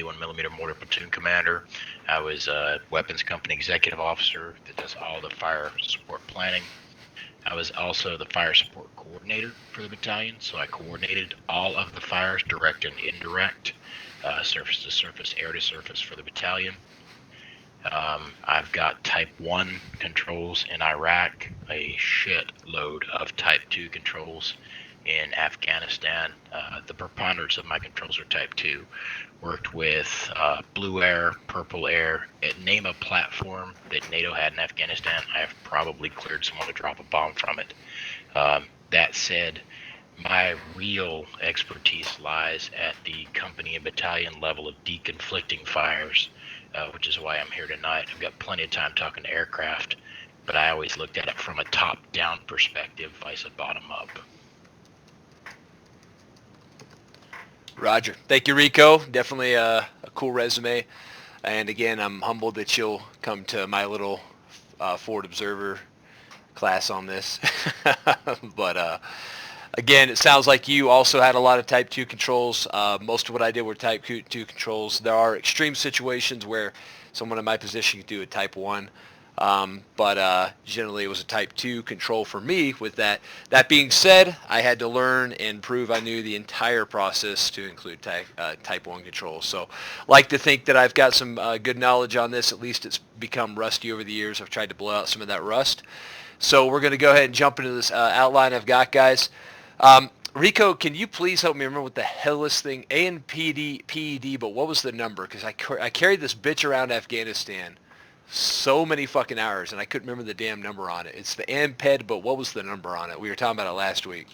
81mm mortar platoon commander. I was a weapons company executive officer that does all the fire support planning. I was also the fire support coordinator for the battalion, so I coordinated all of the fires, direct and indirect, surface to surface, air to surface for the battalion. I've got Type 1 controls in Iraq, a shit load of Type 2 controls in Afghanistan. The preponderance of my controls are Type 2. Worked with Blue Air, Purple Air. Name a platform that NATO had in Afghanistan, I have probably cleared someone to drop a bomb from it. That said, my real expertise lies at the company and battalion level of deconflicting fires, which is why I'm here tonight. I've got plenty of time talking to aircraft, but I always looked at it from a top-down perspective, vice a bottom-up. Roger. Thank you, Rico. Definitely a cool resume. And again, I'm humbled that you'll come to my little Forward Observer class on this. But again, it sounds like you also had a lot of Type 2 controls. Most of what I did were Type 2 controls. There are extreme situations where someone in my position could do a Type 1. But generally it was a Type 2 control for me with that. That being said, I had to learn and prove I knew the entire process to include Type 1 controls. So like to think that I've got some good knowledge on this. At least it's become rusty over the years. I've tried to blow out some of that rust. So we're going to go ahead and jump into this outline I've got, guys. Rico, can you please help me remember what the hell this thing, ANPD, but what was the number? Because I carried this bitch around Afghanistan so many fucking hours, and I couldn't remember the damn number on it. It's the ANPED, but what was the number on it? We were talking about it last week.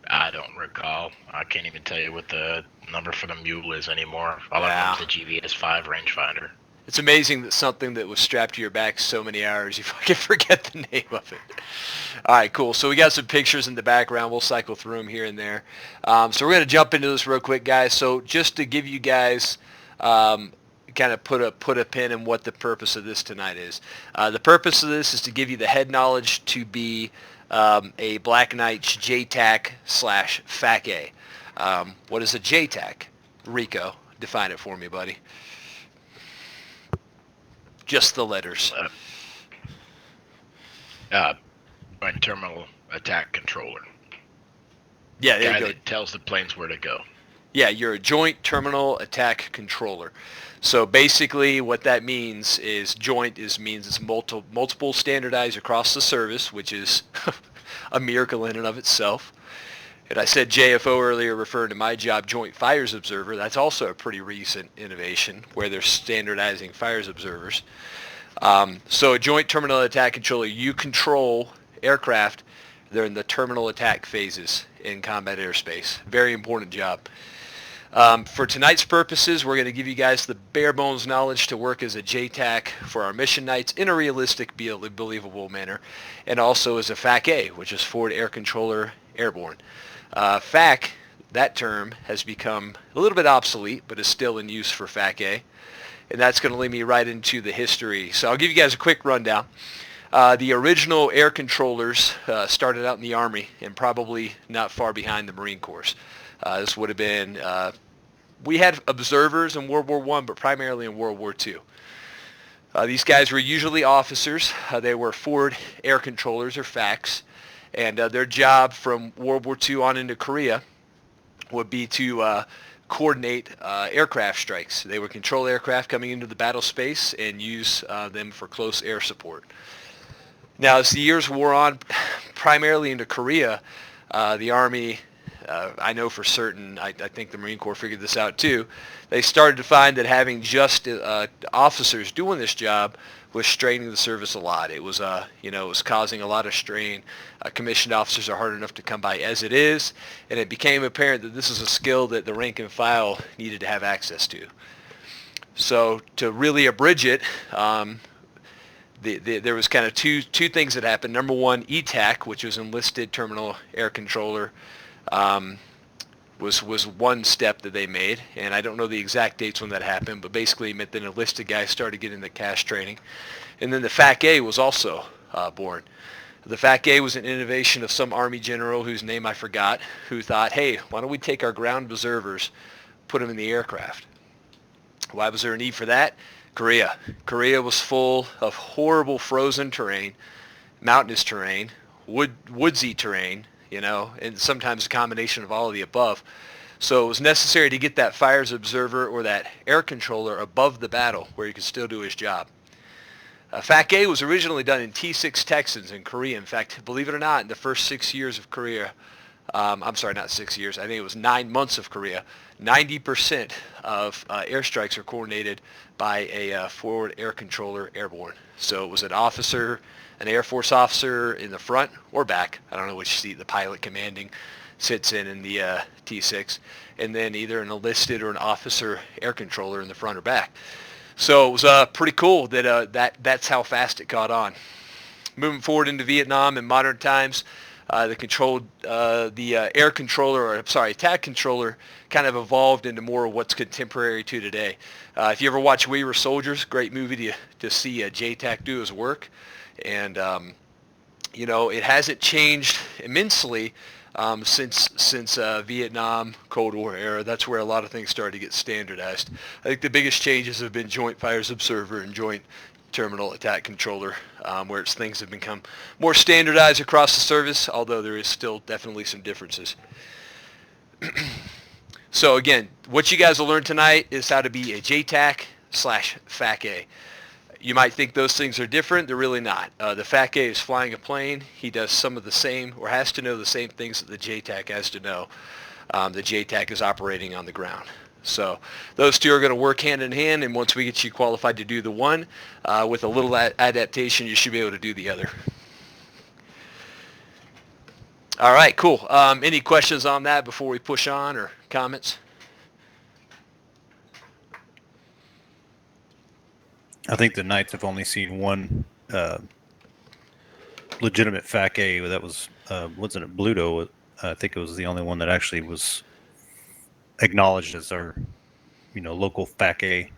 I don't recall. I can't even tell you what the number for the mule is anymore. All I know is the GVS-5 rangefinder. It's amazing that something that was strapped to your back so many hours, you fucking forget the name of it. All right, cool. So we got some pictures in the background. We'll cycle through them here and there. So we're going to jump into this real quick, guys. So just to give you guys kind of put a pin in what the purpose of this tonight is. The purpose of this is to give you the head knowledge to be a Black Knights JTAC / FAC-A. What is a JTAC? Rico, define it for me, buddy. Just the letters. Joint Terminal Attack Controller. Yeah, there guy you go. That tells the planes where to go. Yeah, you're a Joint Terminal Attack Controller. So basically what that means is means it's multiple standardized across the service, which is a miracle in and of itself. And I said JFO earlier, referring to my job, Joint Fires Observer. That's also a pretty recent innovation where they're standardizing fires observers. So a Joint Terminal Attack Controller, you control aircraft. They're in the terminal attack phases in combat airspace. Very important job. For tonight's purposes, we're going to give you guys the bare bones knowledge to work as a JTAC for our mission nights in a realistic, believable manner, and also as a FAC-A, which is Forward Air Controller Airborne. FAC, that term, has become a little bit obsolete, but is still in use for FAC-A, and that's going to lead me right into the history. So I'll give you guys a quick rundown. The original air controllers started out in the Army and probably not far behind the Marine Corps. This would have been, we had observers in World War I, but primarily in World War II. These guys were usually officers. They were forward air controllers, or FACs, and their job from World War II on into Korea would be to coordinate aircraft strikes. They would control aircraft coming into the battle space and use them for close air support. Now, as the years wore on, primarily into Korea, the Army, I know for certain, I think the Marine Corps figured this out too, they started to find that having just officers doing this job was straining the service a lot. It was, it was causing a lot of strain. Commissioned officers are hard enough to come by as it is, and it became apparent that this is a skill that the rank and file needed to have access to. So to really abridge it, there was kind of two things that happened. Number one, ETAC, which was Enlisted Terminal Air Controller, was one step that they made, and I don't know the exact dates when that happened, but basically it meant that enlisted guys started getting the CAS training. And then the FAC-A was also born. The FAC-A was an innovation of some Army general whose name I forgot, who thought, hey, why don't we take our ground observers, put them in the aircraft? Why was there a need for that? Korea. Korea was full of horrible frozen terrain, mountainous terrain, woodsy terrain, and sometimes a combination of all of the above. So it was necessary to get that fires observer or that air controller above the battle where he could still do his job. FAC-A was originally done in T6 Texans in Korea. In fact, believe it or not, in the first 6 years of Korea, I'm sorry, not 6 years, I think it was 9 months of Korea, 90% of airstrikes are coordinated by a forward air controller airborne. So it was an officer, an Air Force officer in the front or back, I don't know which seat the pilot commanding sits in the T6, and then either an enlisted or an officer air controller in the front or back. So it was pretty cool that that's how fast it caught on. Moving forward into Vietnam in modern times, the air controller, or sorry, attack controller kind of evolved into more of what's contemporary to today. If you ever watch We Were Soldiers, great movie to see JTAC do his work. And, it hasn't changed immensely since Vietnam, Cold War era. That's where a lot of things started to get standardized. I think the biggest changes have been Joint Fires Observer and Joint Terminal Attack Controller, where things have become more standardized across the service, although there is still definitely some differences. So again, what you guys will learn tonight is how to be a JTAC/FAC-A. You might think those things are different. They're really not. The FAC-A is flying a plane. He does some of the same, or has to know the same things that the JTAC has to know. The JTAC is operating on the ground. So those two are going to work hand in hand, and once we get you qualified to do the one, with a little adaptation, you should be able to do the other. All right, cool. Any questions on that before we push on, or comments? I think the Knights have only seen one legitimate FAC-A. That was, wasn't it Bluto? I think it was the only one that actually was acknowledged as our, local FAC-A.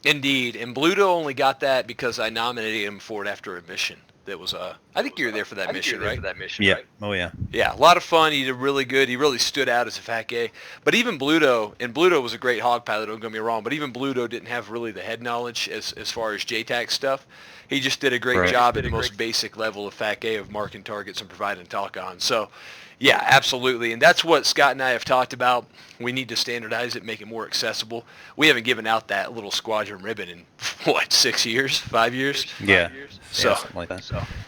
Indeed, and Bluto only got that because I nominated him for it after a mission. That was I think you were there for that mission, right? Yeah. Right? Oh yeah. Yeah, a lot of fun. He did really good. He really stood out as a FAC-A. But even Bluto, and Bluto was a great hog pilot, don't get me wrong, but even Bluto didn't have really the head knowledge as far as JTAC stuff. He just did a great job at the most basic level of FAC-A of marking targets and providing talk-on. So, yeah, absolutely. And that's what Scott and I have talked about. We need to standardize it, make it more accessible. We haven't given out that little squadron ribbon in, 6 years? 5 years? Yeah. So, something like that.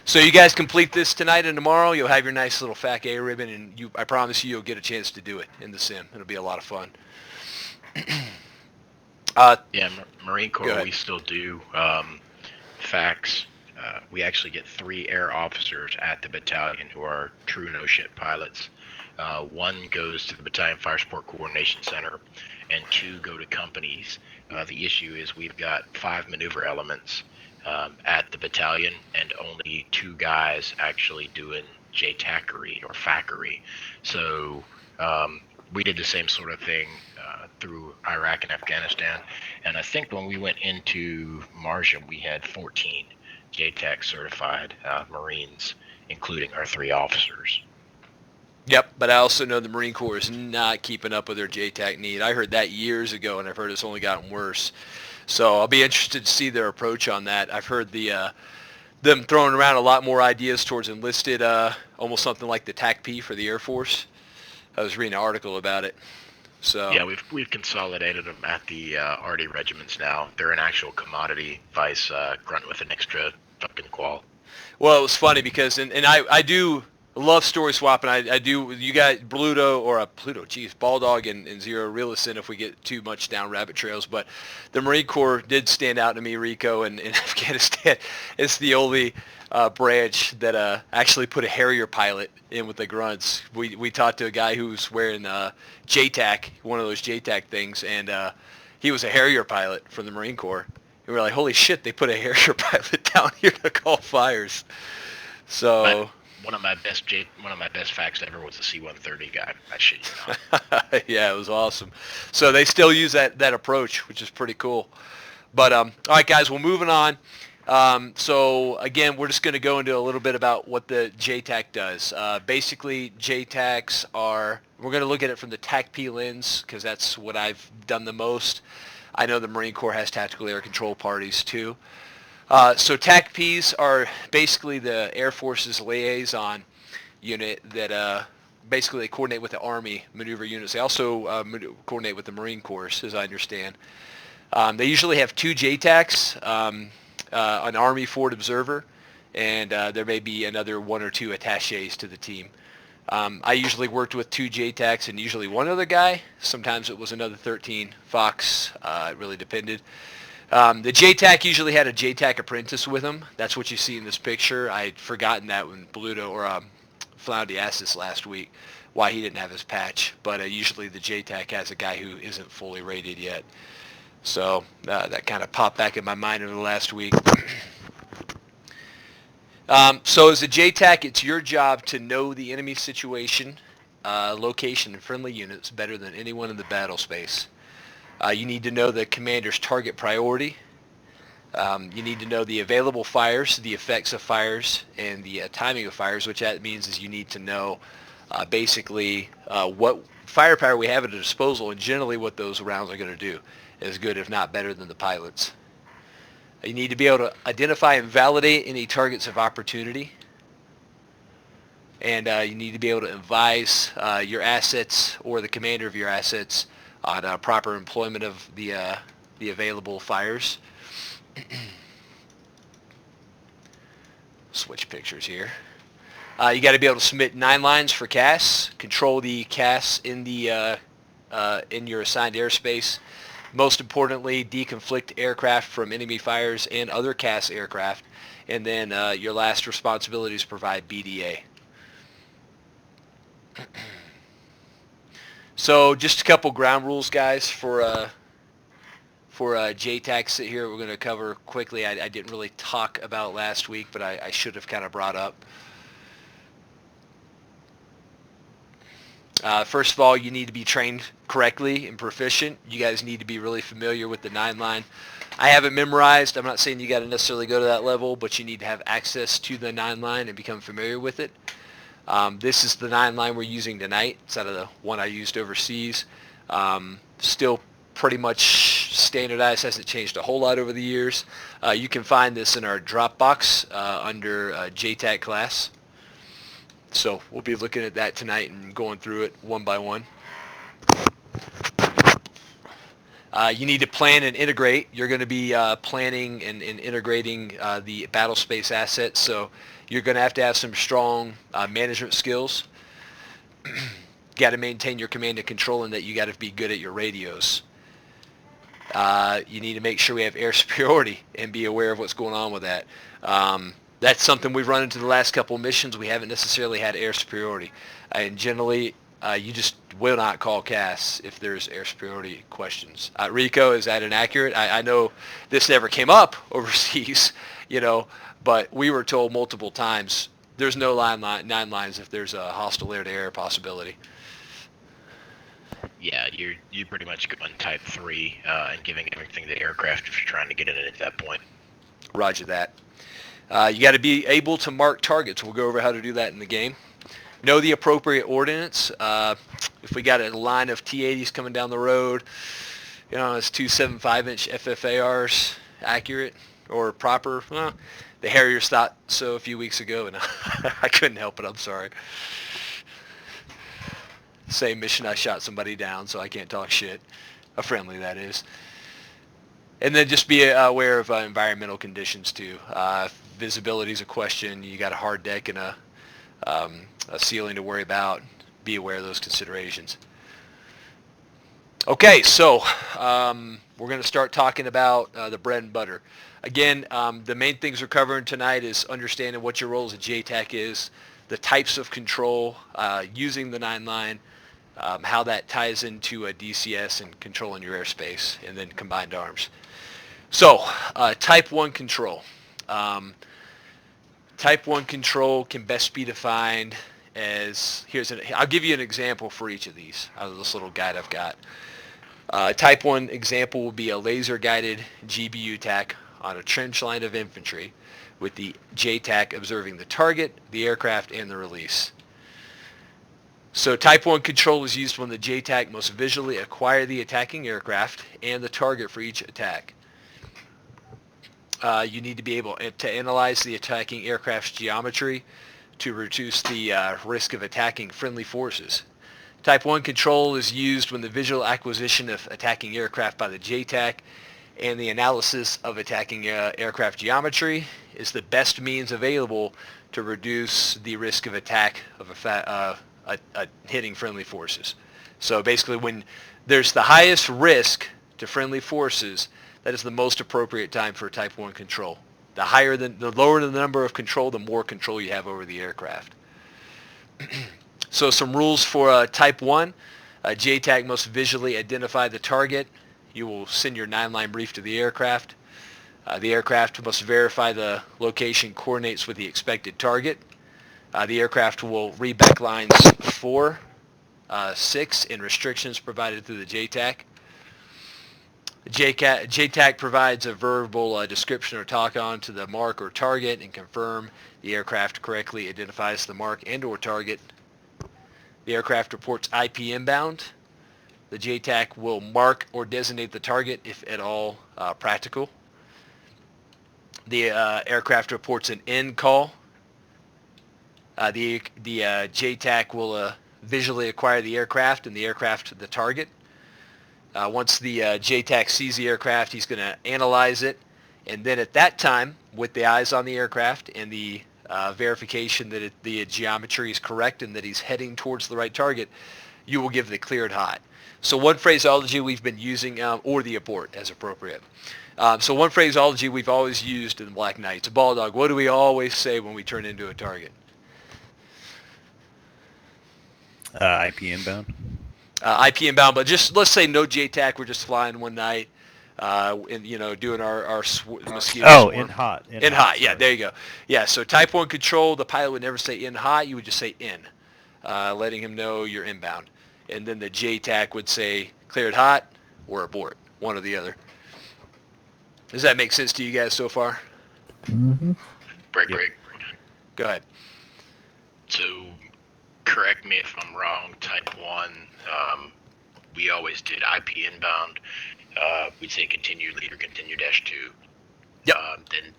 So you guys complete this tonight and tomorrow. You'll have your nice little FAC-A ribbon, and I promise you'll get a chance to do it in the sim. It'll be a lot of fun. Marine Corps, we still do FACs. We actually get 3 air officers at the battalion who are true no-shit pilots. 1 goes to the Battalion Fire Support Coordination Center, and 2 go to companies. The issue is we've got 5 maneuver elements at the battalion, and only 2 guys actually doing JTACery or FAC-ery. So we did the same sort of thing through Iraq and Afghanistan, and I think when we went into Martian, we had 14 JTAC certified Marines, including our 3 officers. Yep, but I also know the Marine Corps is not keeping up with their JTAC need. I heard that years ago, and I've heard it's only gotten worse. So I'll be interested to see their approach on that. I've heard them throwing around a lot more ideas towards enlisted, almost something like the TAC-P for the Air Force. I was reading an article about it. So yeah, we've consolidated them at the RD regiments now. They're an actual commodity vice grunt with an extra fucking qual. Well, it was funny because, and I do love story swapping. I do, you guys, Balldog and Zero reel us in if we get too much down rabbit trails. But the Marine Corps did stand out to me, Rico, and in Afghanistan, it's the only branch that actually put a Harrier pilot in with the grunts. We talked to a guy who was wearing JTAC, one of those JTAC things, and he was a Harrier pilot from the Marine Corps. And we were like, holy shit, they put a Harrier pilot down here to call fires. So one of my best FACs ever was the C-130 guy. I shit you not. Yeah, it was awesome. So they still use that approach, which is pretty cool. But all right, guys, we're moving on. So again, we're just going to go into a little bit about what the JTAC does. Basically, JTACs are, we're going to look at it from the TAC-P lens because that's what I've done the most. I know the Marine Corps has tactical air control parties too. So TACPs are basically the Air Force's liaison unit that basically they coordinate with the Army maneuver units. They also coordinate with the Marine Corps, as I understand. They usually have 2 JTACs, an Army Forward Observer, and there may be another 1 or 2 attaches to the team. I usually worked with 2 JTACs and usually one other guy. Sometimes it was another 13 Fox. It really depended. The JTAC usually had a JTAC apprentice with him. That's what you see in this picture. I'd forgotten that when Bluto or Floundy asked this last week, why he didn't have his patch. But usually the JTAC has a guy who isn't fully rated yet. So that kind of popped back in my mind over the last week. So as a JTAC, it's your job to know the enemy situation, location, and friendly units better than anyone in the battle space. You need to know the commander's target priority. You need to know the available fires, the effects of fires, and the timing of fires, which that means is you need to know basically what firepower we have at our disposal and generally what those rounds are going to do, as good if not better than the pilots. You need to be able to identify and validate any targets of opportunity. And you need to be able to advise your assets or the commander of your assets on proper employment of the available fires. Switch pictures here. You got to be able to submit 9 lines for CAS, control the CAS in the in your assigned airspace. Most importantly, deconflict aircraft from enemy fires and other CAS aircraft. And then your last responsibility is provide BDA. So just a couple ground rules, guys, for JTACs here we're going to cover quickly. I didn't really talk about last week, but I should have kind of brought up. First of all, you need to be trained correctly and proficient. You guys need to be really familiar with the 9 line. I have it memorized. I'm not saying you got to necessarily go to that level, but you need to have access to the 9 line and become familiar with it. This is the 9 line we're using tonight. It's out of the one I used overseas. Still pretty much standardized, hasn't changed a whole lot over the years. You can find this in our Dropbox under JTAC class. So we'll be looking at that tonight and going through it one by one. You need to plan and integrate. You're going to be planning and integrating the battle space assets, so you're going to have some strong management skills. Got to maintain your command and control, and that you got to be good at your radios. You need to make sure we have air superiority and be aware of what's going on with that. That's something we've run into the last couple of missions. We haven't necessarily had air superiority. And generally, you just will not call CAS if there's air superiority questions. Rico, is that inaccurate? I know this never came up overseas, but we were told multiple times there's no 9 lines if there's a hostile air-to-air possibility. Yeah, you're pretty much going type 3 and giving everything to the aircraft if you're trying to get in it at that point. Roger that. You got to be able to mark targets. We'll go over how to do that in the game. Know the appropriate ordnance. If we got a line of T-80s coming down the road, it's 275-inch FFARs accurate or proper. Well, the Harriers thought so a few weeks ago, and I couldn't help it. I'm sorry. Same mission, I shot somebody down, so I can't talk shit. A friendly, that is. And then just be aware of environmental conditions too. Visibility is a question. You got a hard deck and a ceiling to worry about. Be aware of those considerations. Okay, so we're going to start talking about the bread and butter. Again, the main things we're covering tonight is understanding what your role as a JTAC is, the types of control, using the 9 line, how that ties into a DCS and controlling your airspace, and then combined arms. So, Type 1 control. Type 1 control can best be defined as, I'll give you an example for each of these out of this little guide I've got. Type 1 example will be a laser-guided GBU TAC on a trench line of infantry with the JTAC observing the target, the aircraft, and the release. So Type 1 control is used when the JTAC must visually acquire the attacking aircraft and the target for each attack. You need to be able to analyze the attacking aircraft's geometry to reduce the risk of attacking friendly forces. Type 1 control is used when the visual acquisition of attacking aircraft by the JTAC and the analysis of attacking aircraft geometry is the best means available to reduce the risk of attack of hitting friendly forces. So basically, when there's the highest risk to friendly forces, that is the most appropriate time for Type 1 control. The lower the number of control, the more control you have over the aircraft. So some rules for Type 1. JTAC must visually identify the target. You will send your 9-line brief to the aircraft. The aircraft must verify the location coordinates with the expected target. The aircraft will read back lines 4, 6, and restrictions provided through the JTAC. JTAC provides a verbal description or talk on to the mark or target and confirm the aircraft correctly identifies the mark and or target. The aircraft reports IP inbound. The JTAC will mark or designate the target if at all practical. The aircraft reports an in call. The JTAC will visually acquire the aircraft and the aircraft the target. Once the JTAC sees the aircraft, he's going to analyze it, and then at that time, with the eyes on the aircraft and the verification that the geometry is correct and that he's heading towards the right target, you will give the cleared hot. So one phraseology we've been using, or the abort as appropriate. So one phraseology we've always used in the Black Knights, ball dog, what do we always say when we turn into a target? IP inbound. IP inbound, but just let's say no JTAC, we're just flying one night, and doing our mosquito swarm. In hot. In hot, yeah, there you go. Yeah, so Type 1 control, the pilot would never say in hot, you would just say in, letting him know you're inbound. And then the JTAC would say cleared hot or abort, one or the other. Does that make sense to you guys so far? Mm-hmm. Break. Go ahead. So, correct me if I'm wrong, Type 1, we always did IP inbound. We'd say continue lead or continue -2. Yep.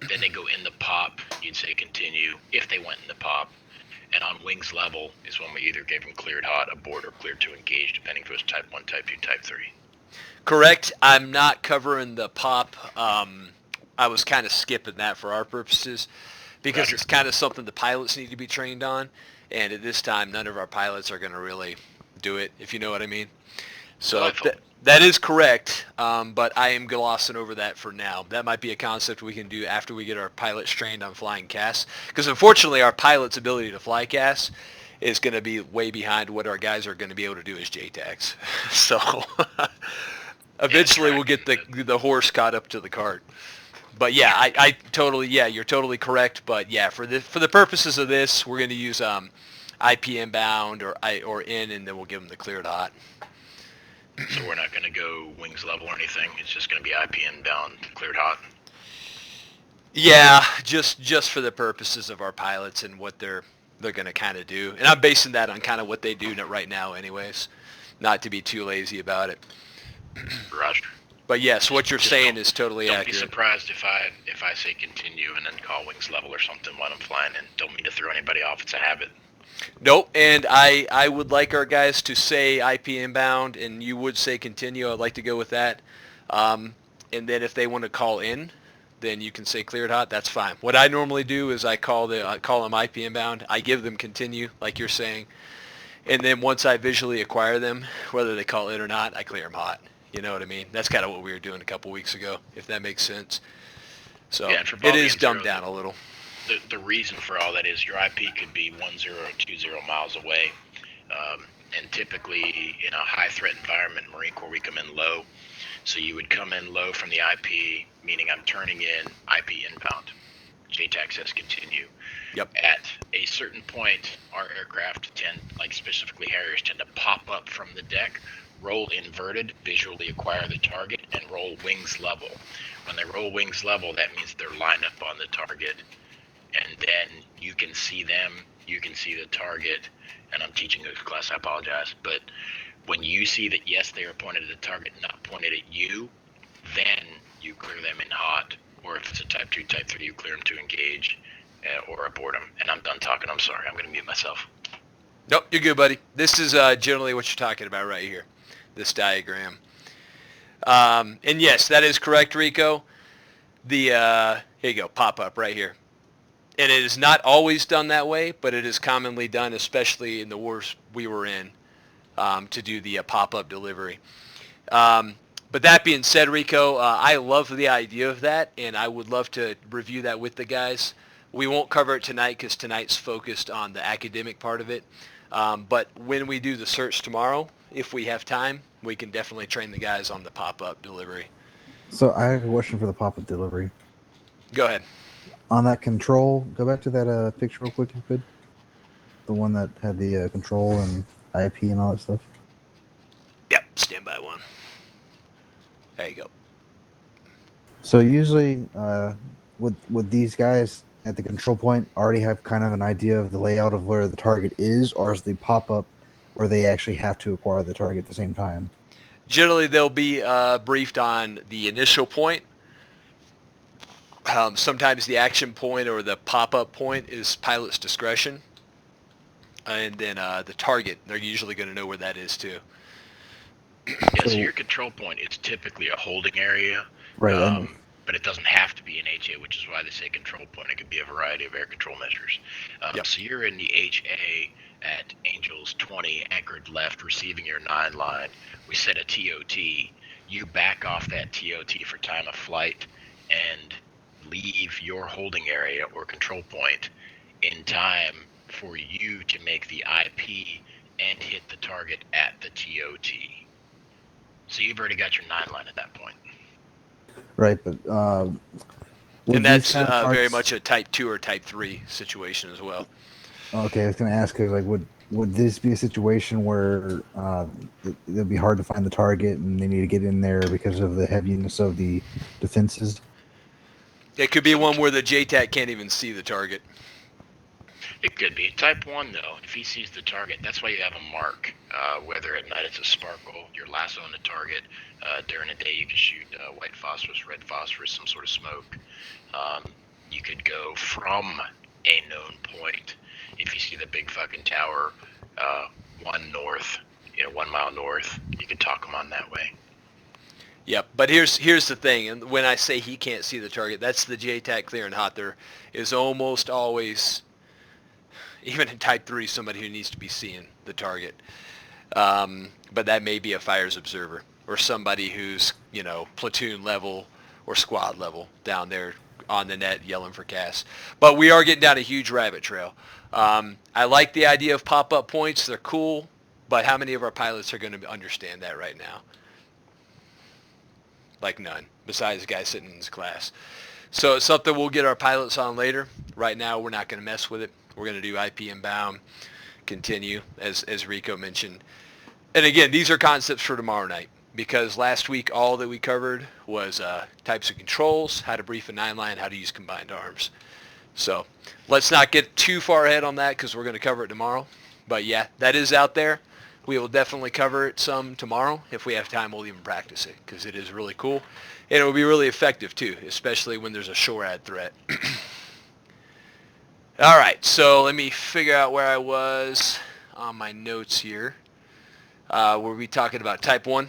Then they go in the pop, you'd say continue if they went in the pop. And on wings level is when we either gave them cleared hot, abort, or cleared to engage, depending if it was Type 1, Type 2, Type 3. Correct. I'm not covering the pop. I was kind of skipping that for our purposes because Roger. It's kind of something the pilots need to be trained on. And at this time, none of our pilots are going to really do it, if you know what I mean. So that is correct, but I am glossing over that for now. That might be a concept we can do after we get our pilots trained on flying CAS. Because unfortunately, our pilots' ability to fly CAS is going to be way behind what our guys are going to be able to do as JTACs. So eventually we'll get the horse caught up to the cart. But yeah, I totally, you're totally correct. But yeah, for the purposes of this, we're going to use IP inbound or in, and then we'll give them the cleared hot. So we're not going to go wings level or anything. It's just going to be IP inbound, cleared hot. Yeah, just for the purposes of our pilots and what they're going to kind of do. And I'm basing that on kind of what they do right now anyways, not to be too lazy about it. Roger. But yes, what you're saying is totally Don't accurate. be surprised if I say continue and then call wings level or something when I'm flying in. Don't mean to throw anybody off. It's a habit. Nope, and I would like our guys to say IP inbound, and you would say continue. I'd like to go with that. And then if they want to call in, then you can say cleared hot. That's fine. What I normally do is I call them IP inbound. I give them continue, like you're saying, and then once I visually acquire them, whether they call in or not, I clear them hot. You know what I mean? That's kind of what we were doing a couple weeks ago, if that makes sense. So Yeah, and for it is volume dumbed zero, down a little. The reason for all that is your IP could be 10 or 20 miles away. And typically in a high threat environment, Marine Corps, we come in low. So you would come in low from the IP, meaning I'm turning in IP inbound. JTAC says continue. Yep. At a certain point, our aircraft specifically Harriers, tend to pop up from the deck, roll inverted, visually acquire the target, and roll wings level. When they roll wings level, that means they're lined up on the target. And then you can see them you can see the target, and I'm teaching this class, I apologize, but when you see that, yes, they are pointed at the target, not pointed at you, then you clear them in hot, or if it's a Type 2, Type 3, you clear them to engage or abort them. And I'm done talking. I'm sorry. I'm going to mute myself. Nope, you're good, buddy. This is generally what you're talking about right here, this diagram. And yes, that is correct, Rico. Here you go, pop-up right here. And it is not always done that way, but it is commonly done, especially in the wars we were in, to do the pop-up delivery. But that being said, Rico, I love the idea of that, and I would love to review that with the guys. We won't cover it tonight because tonight's focused on the academic part of it. But when we do the search tomorrow, if we have time, we can definitely train the guys on the pop-up delivery. So I have a question for the pop-up delivery. Go ahead. On that control, go back to that picture real quick if you could. The one that had the control and IP and all that stuff. Yep, standby one. There you go. So usually, would these guys at the control point already have kind of an idea of the layout of where the target is, or is the pop-up where they actually have to acquire the target at the same time? Generally, they'll be briefed on the initial point. Sometimes the action point or the pop-up point is pilot's discretion. And then the target, they're usually going to know where that is too. Yeah, so your control point, it's typically a holding area. Right. But it doesn't have to be an HA, which is why they say control point. It could be a variety of air control measures. Yep. So you're in the HA at Angels 20, anchored left, receiving your 9 line. We set a TOT. You back off that TOT for time of flight and leave your holding area or control point in time for you to make the IP and hit the target at the TOT. So you've already got your 9 line at that point. Right, but and that's very much a Type 2 or Type 3 situation as well. Okay, I was going to ask, like, would this be a situation where it'll be hard to find the target and they need to get in there because of the heaviness of the defenses? It could be one where the JTAC can't even see the target. It could be. Type 1, though, if he sees the target, that's why you have a mark. Whether at night it's a sparkle, your lasso on the target. During the day, you can shoot white phosphorus, red phosphorus, some sort of smoke. You could go from a known point. If you see the big fucking tower, 1 north, 1 mile north, you can talk them on that way. Yep, but here's the thing, and when I say he can't see the target, that's the JTAC clear and hot. There is almost always, even in Type 3, somebody who needs to be seeing the target. But that may be a fires observer or somebody who's, platoon level or squad level down there on the net yelling for CAS. But we are getting down a huge rabbit trail. I like the idea of pop-up points. They're cool, but how many of our pilots are going to understand that right now? Like none, besides the guy sitting in his class. So it's something we'll get our pilots on later. Right now, we're not going to mess with it. We're going to do IP inbound, continue, as Rico mentioned. And again, these are concepts for tomorrow night, because last week all that we covered was types of controls, how to brief a 9-line, how to use combined arms. So let's not get too far ahead on that because we're going to cover it tomorrow. But yeah, that is out there. We will definitely cover it some tomorrow. If we have time, we'll even practice it because it is really cool. And it will be really effective too, especially when there's a SHORAD threat. All right, so let me figure out where I was on my notes here. Were we talking about Type 1?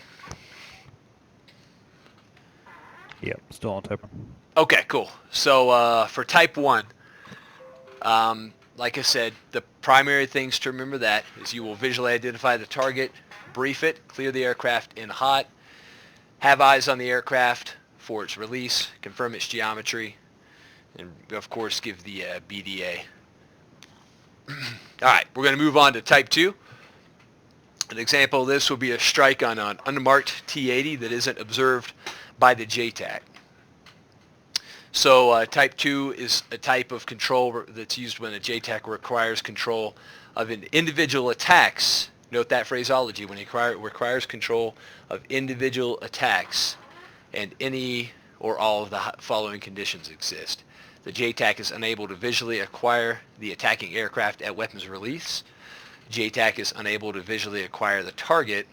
Yep, still on Type 1. Okay, cool. So for Type 1, like I said, the primary things to remember that is you will visually identify the target, brief it, clear the aircraft in hot, have eyes on the aircraft for its release, confirm its geometry, and of course give the BDA. All right, we're going to move on to Type 2. An example of this will be a strike on an unmarked T-80 that isn't observed by the JTAC. So Type 2 is a type of control that's used when a JTAC requires control of an individual attacks. Note that phraseology, when it requires control of individual attacks and any or all of the following conditions exist. The JTAC is unable to visually acquire the attacking aircraft at weapons release. JTAC is unable to visually acquire the target,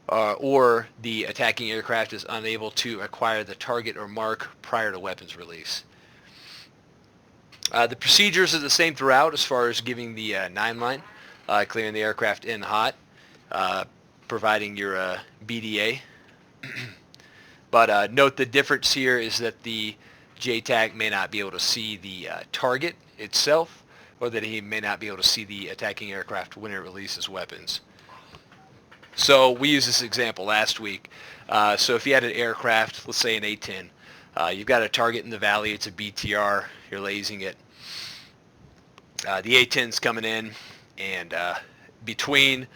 or the attacking aircraft is unable to acquire the target or mark prior to weapons release. The procedures are the same throughout as far as giving the 9-line, clearing the aircraft in hot, providing your BDA. But note the difference here is that the JTAC may not be able to see the target itself, or that he may not be able to see the attacking aircraft when it releases weapons. So we used this example last week. So if you had an aircraft, let's say an A-10, you've got a target in the valley, it's a BTR, you're lasing it. The A-10's coming in, and between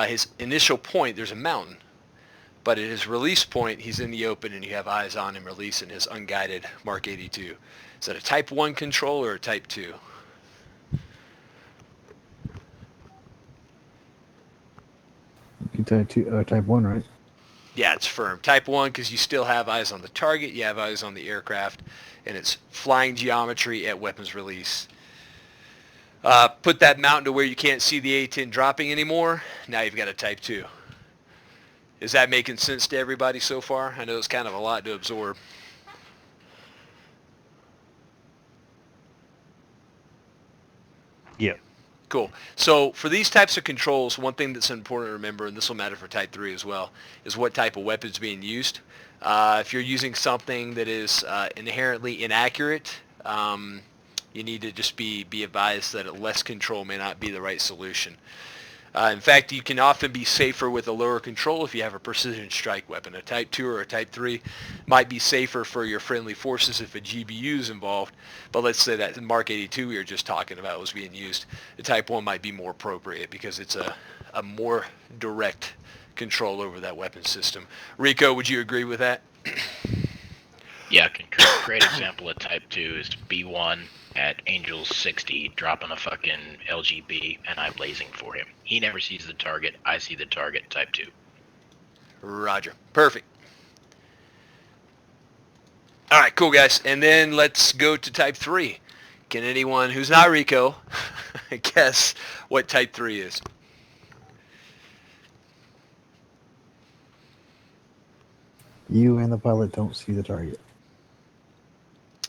his initial point, there's a mountain. But at his release point, he's in the open, and you have eyes on him releasing his unguided Mark 82. Is that a Type 1 control or a Type 2? Type 1, right? Yeah, it's firm. Type 1 because you still have eyes on the target, you have eyes on the aircraft, and it's flying geometry at weapons release. Put that mountain to where you can't see the A-10 dropping anymore. Now you've got a Type 2. Is that making sense to everybody so far? I know it's kind of a lot to absorb. Yeah. Cool. So for these types of controls, one thing that's important to remember, and this will matter for Type 3 as well, is what type of weapon is being used. If you're using something that is inherently inaccurate, you need to just be advised that less control may not be the right solution. In fact, you can often be safer with a lower control if you have a precision strike weapon. A Type 2 or a Type 3 might be safer for your friendly forces if a GBU is involved, but let's say that the Mark 82 we were just talking about was being used. The Type 1 might be more appropriate because it's a more direct control over that weapon system. Rico, would you agree with that? Yeah, concur. Great example of Type 2 is B1 at Angels 60 dropping a fucking LGB, and I'm lasing for him. He never sees the target. I see the target. Type 2. Roger. Perfect. All right, cool, guys. And then let's go to Type 3. Can anyone who's not Rico guess what Type 3 is? You and the pilot don't see the target.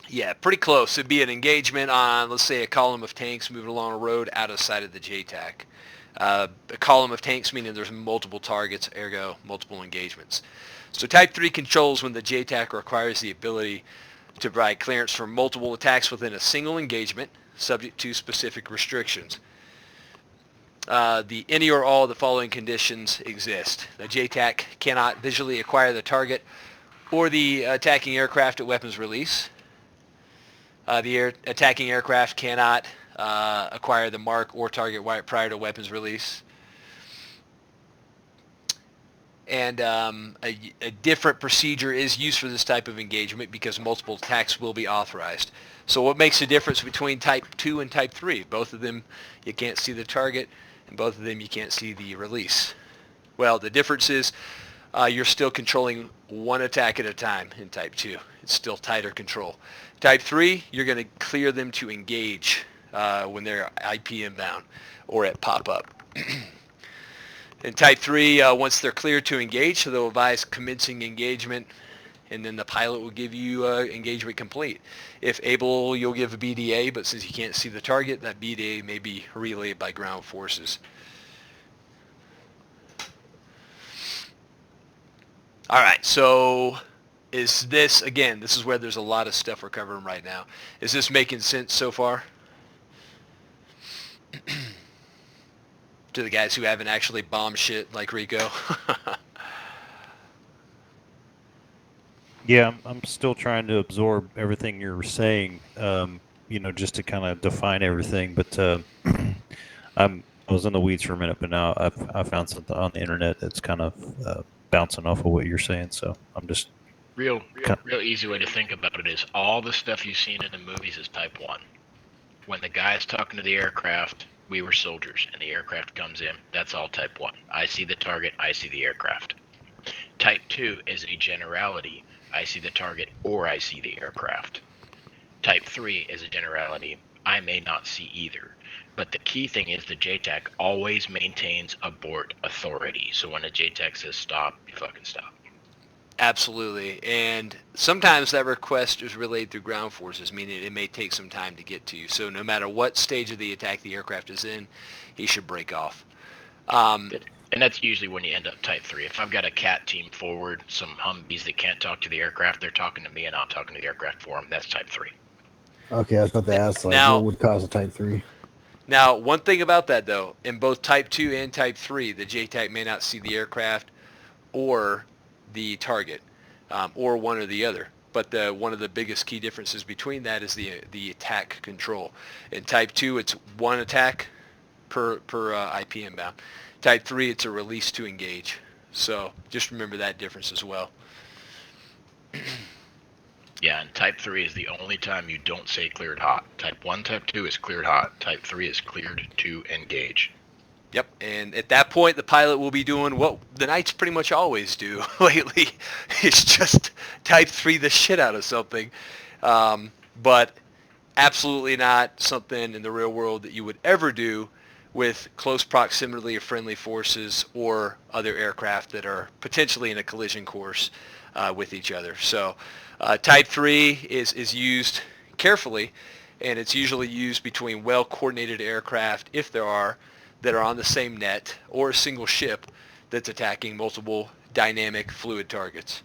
Yeah, pretty close. It'd be an engagement on, let's say, a column of tanks moving along a road out of sight of the JTAC. A column of tanks meaning there's multiple targets, ergo multiple engagements. So Type 3 controls when the JTAC requires the ability to provide clearance for multiple attacks within a single engagement, subject to specific restrictions. Any or all of the following conditions exist. The JTAC cannot visually acquire the target or the attacking aircraft at weapons release. The attacking aircraft cannot acquire the mark or target prior to weapons release. And a different procedure is used for this type of engagement because multiple attacks will be authorized. So what makes the difference between Type 2 and Type 3? Both of them, you can't see the target, and both of them, you can't see the release. Well, the difference is you're still controlling one attack at a time in Type 2. It's still tighter control. Type 3, you're going to clear them to engage when they're IPM bound or at pop-up. In Type 3, once they're cleared to engage, so they'll advise commencing engagement, and then the pilot will give you engagement complete. If able, you'll give a BDA, but since you can't see the target, that BDA may be relayed by ground forces. All right, so is this, again, this is where there's a lot of stuff we're covering right now. Is this making sense so far? To the guys who haven't actually bombed shit like Rico? Yeah, I'm still trying to absorb everything you're saying, just to kind of define everything. But I was in the weeds for a minute, but now I found something on the internet that's kind of bouncing off of what you're saying. So I'm just Real easy way to think about it is all the stuff you've seen in the movies is Type 1. When the guy's talking to the aircraft, we were soldiers, and the aircraft comes in. That's all Type 1. I see the target. I see the aircraft. Type 2 is a generality. I see the target or I see the aircraft. Type 3 is a generality. I may not see either. But the key thing is the JTAC always maintains abort authority. So when a JTAC says stop, you fucking stop. Absolutely. And sometimes that request is relayed through ground forces, meaning it may take some time to get to you. So no matter what stage of the attack the aircraft is in, he should break off. And that's usually when you end up Type 3. If I've got a CAT team forward, some Humvees that can't talk to the aircraft, they're talking to me and I'm talking to the aircraft for them. That's Type 3. Okay, I was about to ask, like, Now- what would cause a Type 3? Now, one thing about that, though, in both Type 2 and Type 3, the JTAC may not see the aircraft or the target, or one or the other. But one of the biggest key differences between that is the attack control. In Type 2, it's one attack per IP inbound. Type 3, it's a release to engage. So just remember that difference as well. Yeah, and Type 3 is the only time you don't say cleared hot. Type 1, Type 2 is cleared hot. Type 3 is cleared to engage. Yep, and at that point, the pilot will be doing what the Knights pretty much always do lately. It's just Type 3 the shit out of something. But absolutely not something in the real world that you would ever do with close proximity of friendly forces or other aircraft that are potentially in a collision course with each other. So Type 3 is used carefully, and it's usually used between well-coordinated aircraft, if there are, that are on the same net, or a single ship that's attacking multiple dynamic fluid targets,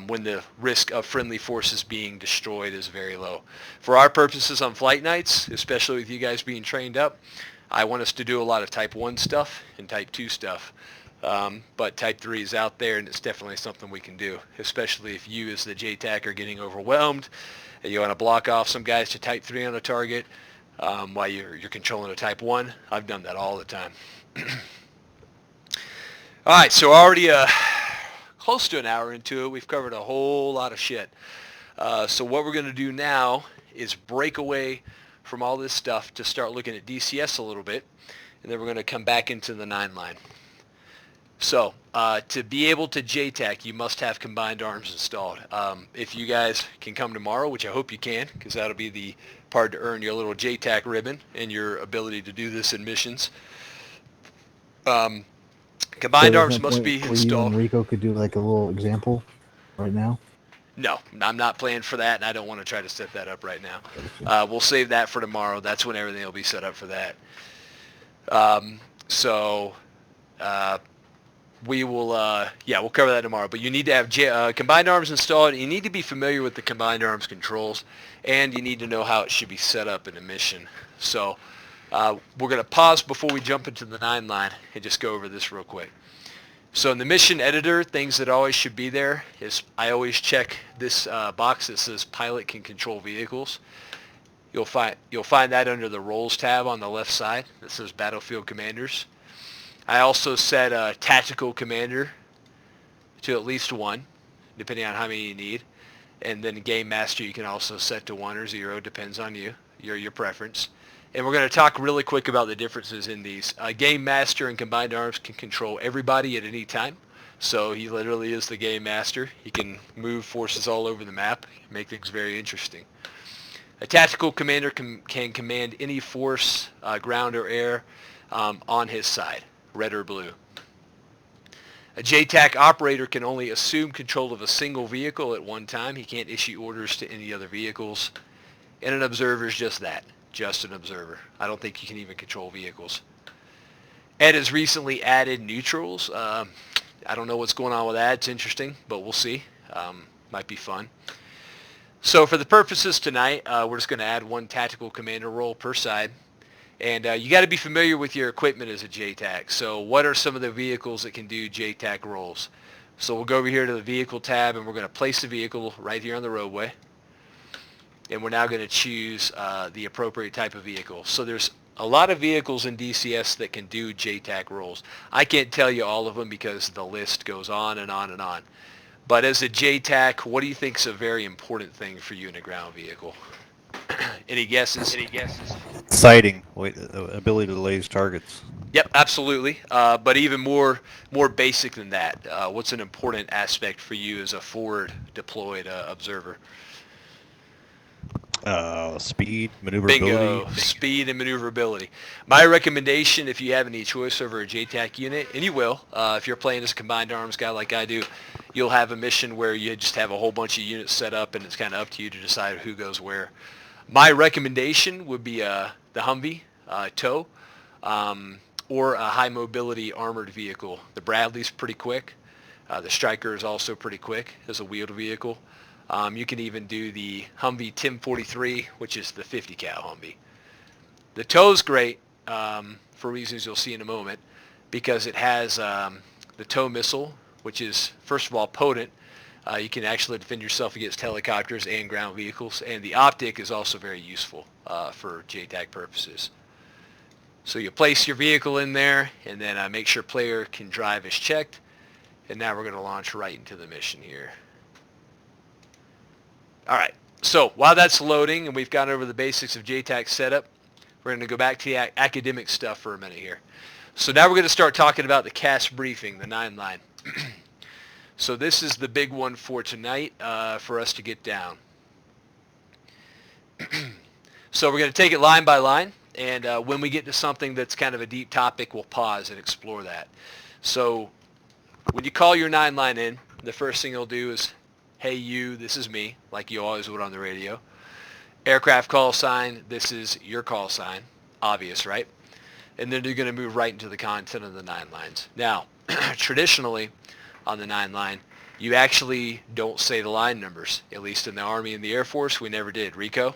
when the risk of friendly forces being destroyed is very low. For our purposes on flight nights, especially with you guys being trained up, I want us to do a lot of Type 1 stuff and Type 2 stuff. But Type 3 is out there, and it's definitely something we can do, especially if you as the JTAC are getting overwhelmed and you want to block off some guys to Type 3 on a target while you're controlling a Type 1. I've done that all the time. All right, so already close to an hour into it. We've covered a whole lot of shit. So what we're going to do now is break away from all this stuff to start looking at DCS a little bit, and then we're going to come back into the 9 line. So to be able to JTAC, you must have combined arms installed. If you guys can come tomorrow, which I hope you can, because that'll be the part to earn your little JTAC ribbon and your ability to do this in missions. Combined arms must be You installed. and Rico could do like a little example right now. No, I'm not planning for that, and I don't want to try to set that up right now. We'll save that for tomorrow. That's when everything will be set up for that. We will, we'll cover that tomorrow. But you need to have combined arms installed. You need to be familiar with the combined arms controls, and you need to know how it should be set up in a mission. So we're going to pause before we jump into the 9 line and just go over this real quick. So in the mission editor, things that always should be there is I always check this box that says pilot can control vehicles. You'll find that under the roles tab on the left side that says battlefield commanders. I also set tactical commander to at least 1, depending on how many you need. And then game master you can also set to 1 or 0, depends on you, your preference. And we're going to talk really quick about the differences in these. Game master and combined arms can control everybody at any time. So he literally is the game master. He can move forces all over the map, make things very interesting. A tactical commander can command any force, ground or air, on his side, red or blue. A JTAC operator can only assume control of a single vehicle at one time. He can't issue orders to any other vehicles. And an observer is just that, just an observer. I don't think you can even control vehicles. Ed has recently added neutrals. I don't know what's going on with that. It's interesting, but we'll see. Might be fun. So for the purposes tonight, we're just going to add 1 tactical commander role per side. And you got to be familiar with your equipment as a JTAC. So what are some of the vehicles that can do JTAC roles? So we'll go over here to the vehicle tab, and we're going to place the vehicle right here on the roadway. And we're now going to choose the appropriate type of vehicle. So there's a lot of vehicles in DCS that can do JTAC roles. I can't tell you all of them because the list goes on and on and on. But as a JTAC, what do you think is a very important thing for you in a ground vehicle? Any guesses? Sighting, wait, ability to laze targets. Yep, absolutely. But even more basic than that, what's an important aspect for you as a forward deployed observer? Speed, maneuverability. Bingo. Speed and maneuverability. My recommendation, if you have any choice over a JTAC unit, and you will, if you're playing as a combined arms guy like I do, you'll have a mission where you just have a whole bunch of units set up, and it's kind of up to you to decide who goes where. My recommendation would be the Humvee tow, or a high mobility armored vehicle. The Bradley's pretty quick. The Stryker is also pretty quick as a wheeled vehicle. You can even do the Humvee 1043, which is the 50 cal Humvee. The tow's great for reasons you'll see in a moment, because it has the tow missile, which is, first of all, potent. You can actually defend yourself against helicopters and ground vehicles, and the optic is also very useful for JTAC purposes. So you place your vehicle in there, and then make sure player can drive as checked, and now we're going to launch right into the mission here. All right, so while that's loading and we've gone over the basics of JTAC setup, we're going to go back to the academic stuff for a minute here. So now we're going to start talking about the CAS briefing, the 9-line. So this is the big one for tonight for us to get down. So we're going to take it line by line, and when we get to something that's kind of a deep topic, we'll pause and explore that. So when you call your 9-line in, the first thing you'll do is, hey you, this is me, like you always would on the radio. Aircraft call sign, this is your call sign. Obvious, right? And then you're going to move right into the content of the 9 lines. Now, traditionally on the 9-line, you actually don't say the line numbers. At least in the Army and the Air Force, we never did. Rico,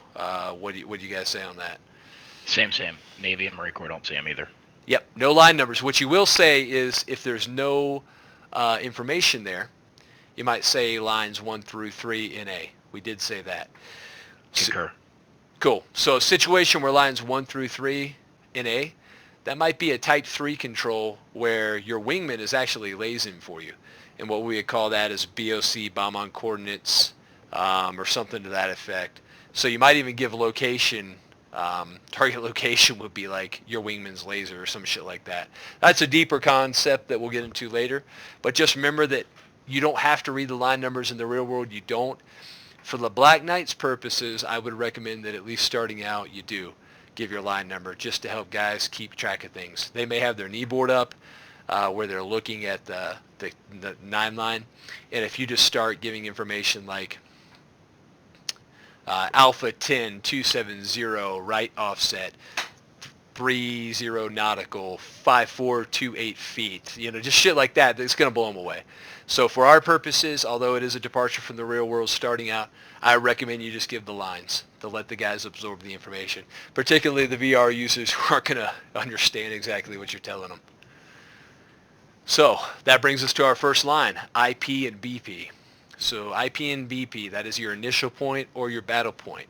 what do you guys say on that? Same. Navy and Marine Corps don't say them either. Yep, no line numbers. What you will say is if there's no information there, you might say lines 1 through 3 in A. We did say that. Concur. Cool. So a situation where lines 1 through 3 in A, that might be a type 3 control where your wingman is actually lasing for you. And what we would call that is BOC, bomb on coordinates, or something to that effect. So you might even give a location, target location would be like your wingman's laser or some shit like that. That's a deeper concept that we'll get into later. But just remember that you don't have to read the line numbers in the real world. You don't. For the Black Knight's purposes, I would recommend that at least starting out you do give your line number just to help guys keep track of things. They may have their knee board up where they're looking at the 9-line. And if you just start giving information like Alpha 10 270 right offset 30 nautical 5428 feet, just shit like that, that's going to blow them away. So for our purposes, although it is a departure from the real world starting out, I recommend you just give the lines to let the guys absorb the information, particularly the VR users who aren't going to understand exactly what you're telling them. So that brings us to our first line, IP and BP. So IP and BP, that is your initial point or your battle point.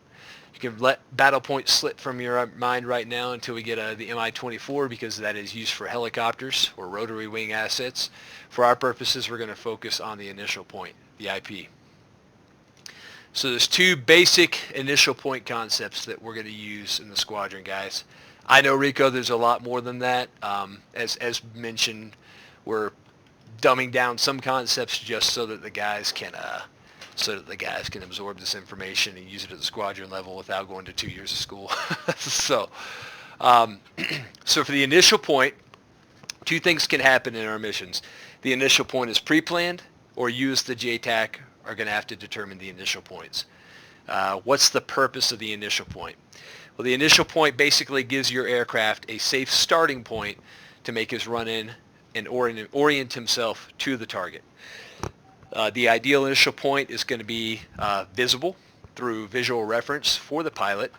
You can let battle point slip from your mind right now until we get the Mi-24, because that is used for helicopters or rotary wing assets. For our purposes, we're going to focus on the initial point, the IP. So there's 2 basic initial point concepts that we're going to use in the squadron, guys. I know, Rico, there's a lot more than that. As mentioned, we're dumbing down some concepts just so that the guys can absorb this information and use it at the squadron level without going to 2 years of school. So for the initial point, 2 things can happen in our missions. The initial point is pre-planned, or you as the JTAC are going to have to determine the initial points. What's the purpose of the initial point? Well, the initial point basically gives your aircraft a safe starting point to make his run in and orient himself to the target. The ideal initial point is going to be visible through visual reference for the pilot,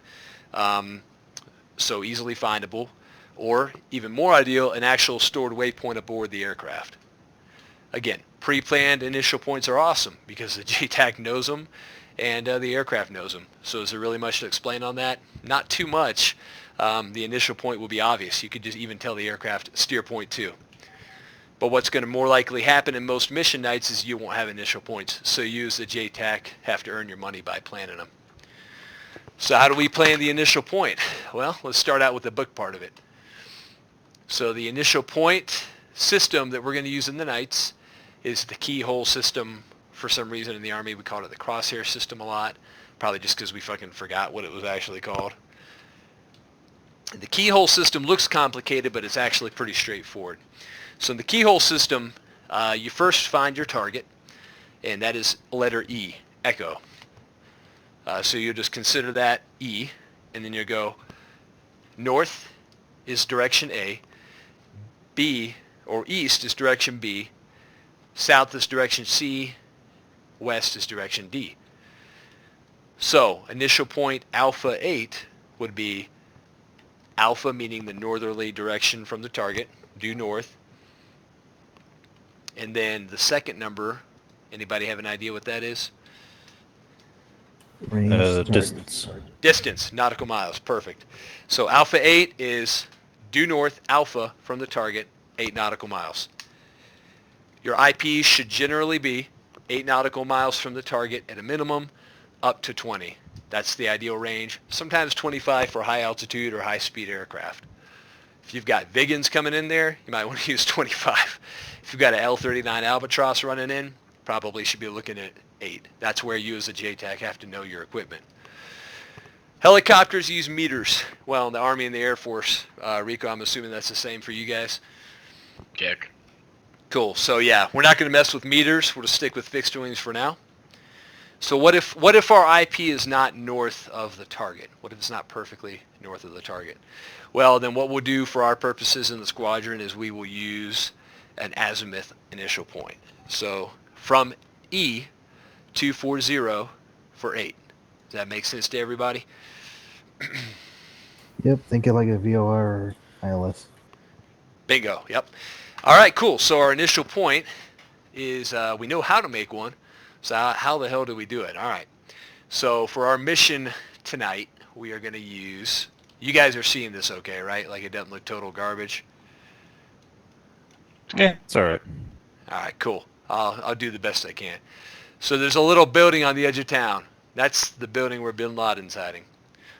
so easily findable, or even more ideal, an actual stored waypoint aboard the aircraft. Again, pre-planned initial points are awesome because the JTAC knows them and the aircraft knows them. So is there really much to explain on that? Not too much. The initial point will be obvious. You could just even tell the aircraft steer point 2. But what's going to more likely happen in most mission nights is you won't have initial points. So you as the JTAC have to earn your money by planning them. So how do we plan the initial point? Well, let's start out with the book part of it. So the initial point system that we're going to use in the Knights is the Keyhole System. For some reason in the Army we called it the crosshair system a lot, probably just because we fucking forgot what it was actually called. The Keyhole System looks complicated, but it's actually pretty straightforward. So in the Keyhole System, you first find your target, and that is letter E, Echo. So you'll just consider that E, and then you'll go north is direction A, B, or east is direction B, south is direction C, west is direction D. So initial point Alpha 8 would be Alpha meaning the northerly direction from the target, due north. And then the second number, anybody have an idea what that is? Distance. Distance, nautical miles, perfect. So Alpha 8 is due north Alpha from the target, 8 nautical miles. Your IP should generally be 8 nautical miles from the target at a minimum, up to 20. That's the ideal range. Sometimes 25 for high altitude or high speed aircraft. If you've got Viggens coming in there, you might want to use 25. If you've got an L-39 Albatross running in, probably should be looking at 8. That's where you as a JTAC have to know your equipment. Helicopters use meters. Well, in the Army and the Air Force, Rico, I'm assuming that's the same for you guys. Check. Cool. So yeah, we're not going to mess with meters. We'll just stick with fixed wings for now. So what if our IP is not north of the target? What if it's not perfectly north of the target? Well, then what we'll do for our purposes in the squadron is we will use an azimuth initial point. So from E 240 for 8. Does that make sense to everybody? Yep, think of like a VOR or ILS. Bingo. Yep. All right, cool. So our initial point is we know how to make one. So how the hell do we do it? All right. So for our mission tonight, we are going to use, you guys are seeing this okay, right? Like it doesn't look total garbage. Yeah, it's all right. All right, cool. I'll do the best I can. So there's a little building on the edge of town. That's the building where Bin Laden's hiding.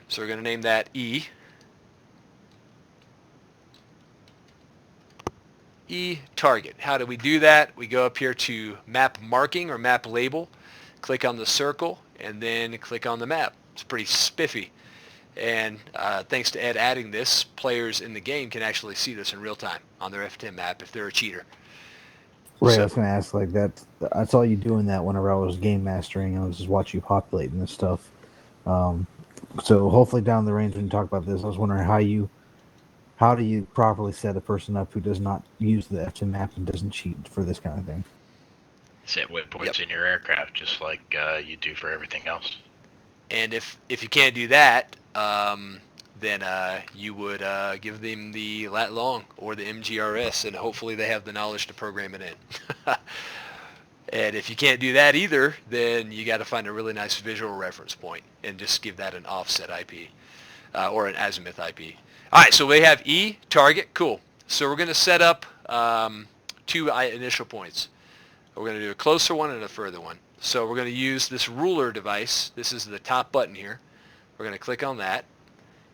So we're going to name that E. E target. How do we do that? We go up here to map marking or map label, click on the circle, and then click on the map. It's pretty spiffy. And thanks to Ed adding this, players in the game can actually see this in real time on their F10 map if they're a cheater. Right, So- I was going to ask, like, that. I saw you doing that whenever I was game mastering. I was just watching you populating this stuff. So hopefully down the range when you talk about this, I was wondering how do you properly set a person up who does not use the F10 map and doesn't cheat for this kind of thing? Set waypoints in your aircraft, just like you do for everything else. And if you can't do that, then you would give them the lat long or the MGRS, and hopefully they have the knowledge to program it in. And if you can't do that either, then you got to find a really nice visual reference point and just give that an offset IP or an azimuth IP. All right, so we have E, target, cool. So we're going to set up 2 initial points. We're going to do a closer one and a further one. So we're going to use this ruler device. This is the top button here. We're going to click on that.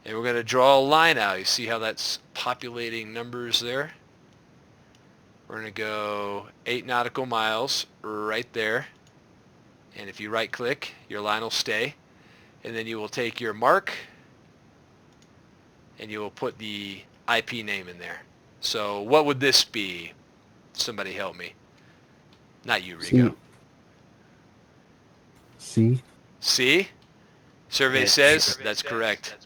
And we're going to draw a line out. You see how that's populating numbers there? We're going to go 8 nautical miles right there. And if you right click, your line will stay. And then you will take your mark and you will put the IP name in there. So what would this be? Somebody help me. Not you, Rico. C. C? Survey says that's correct.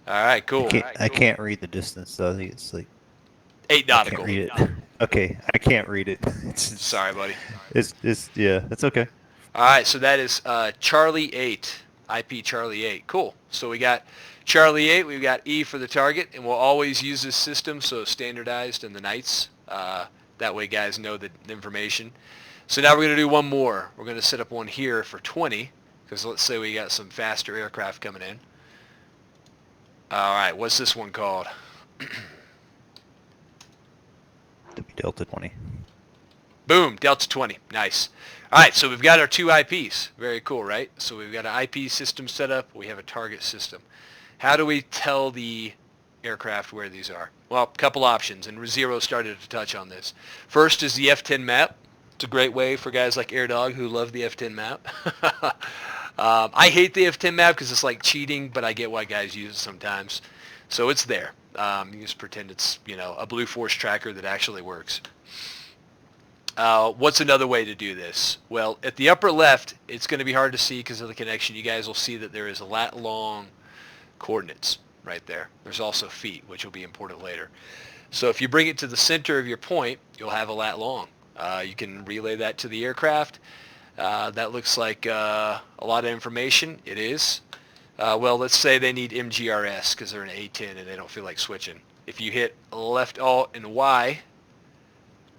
All right, cool. I can't read the distance though. I think it's like 8 I nautical. can't read it. Okay, I can't read it. Sorry, buddy. It's yeah, it's okay. All right, so that is Charlie 8, IP Charlie 8. Cool. So we got Charlie 8, we've got E for the target, and we'll always use this system so it's standardized in the Knights. That way guys know the information. So now we're going to do one more. We're going to set up one here for 20, because let's say we got some faster aircraft coming in. All right, what's this one called? Delta 20. Boom, Delta 20. Nice. All right, so we've got our two IPs. Very cool, right? So we've got an IP system set up. We have a target system. How do we tell the aircraft where these are? Well, a couple options, and Zero started to touch on this. First is the F10 Map. It's a great way for guys like AirDog who love the F10 Map. I hate the F10 Map because it's like cheating, but I get why guys use it sometimes. So it's there. You just pretend it's, a Blue Force tracker that actually works. What's another way to do this? Well, at the upper left, it's going to be hard to see because of the connection. You guys will see that there is a lat long coordinates right there. There's also feet, which will be important later. So if you bring it to the center of your point, you'll have a lat long. You can relay that to the aircraft. That looks like a lot of information. It is. Well, let's say they need MGRS because they're an A10 and they don't feel like switching. If you hit left alt and Y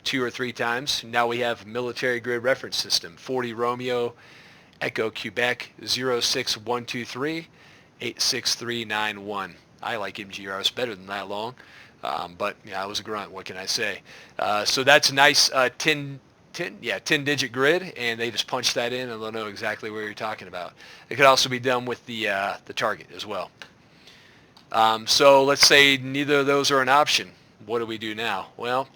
2 or 3 times, now we have military grid reference system. 40 Romeo, Echo Quebec, 06123, 86391. I like MGRS better than that long, but yeah, I was a grunt. What can I say? So that's a nice 10-digit grid, and they just punch that in, and they'll know exactly where you're talking about. It could also be done with the target as well. So let's say neither of those are an option. What do we do now? Well,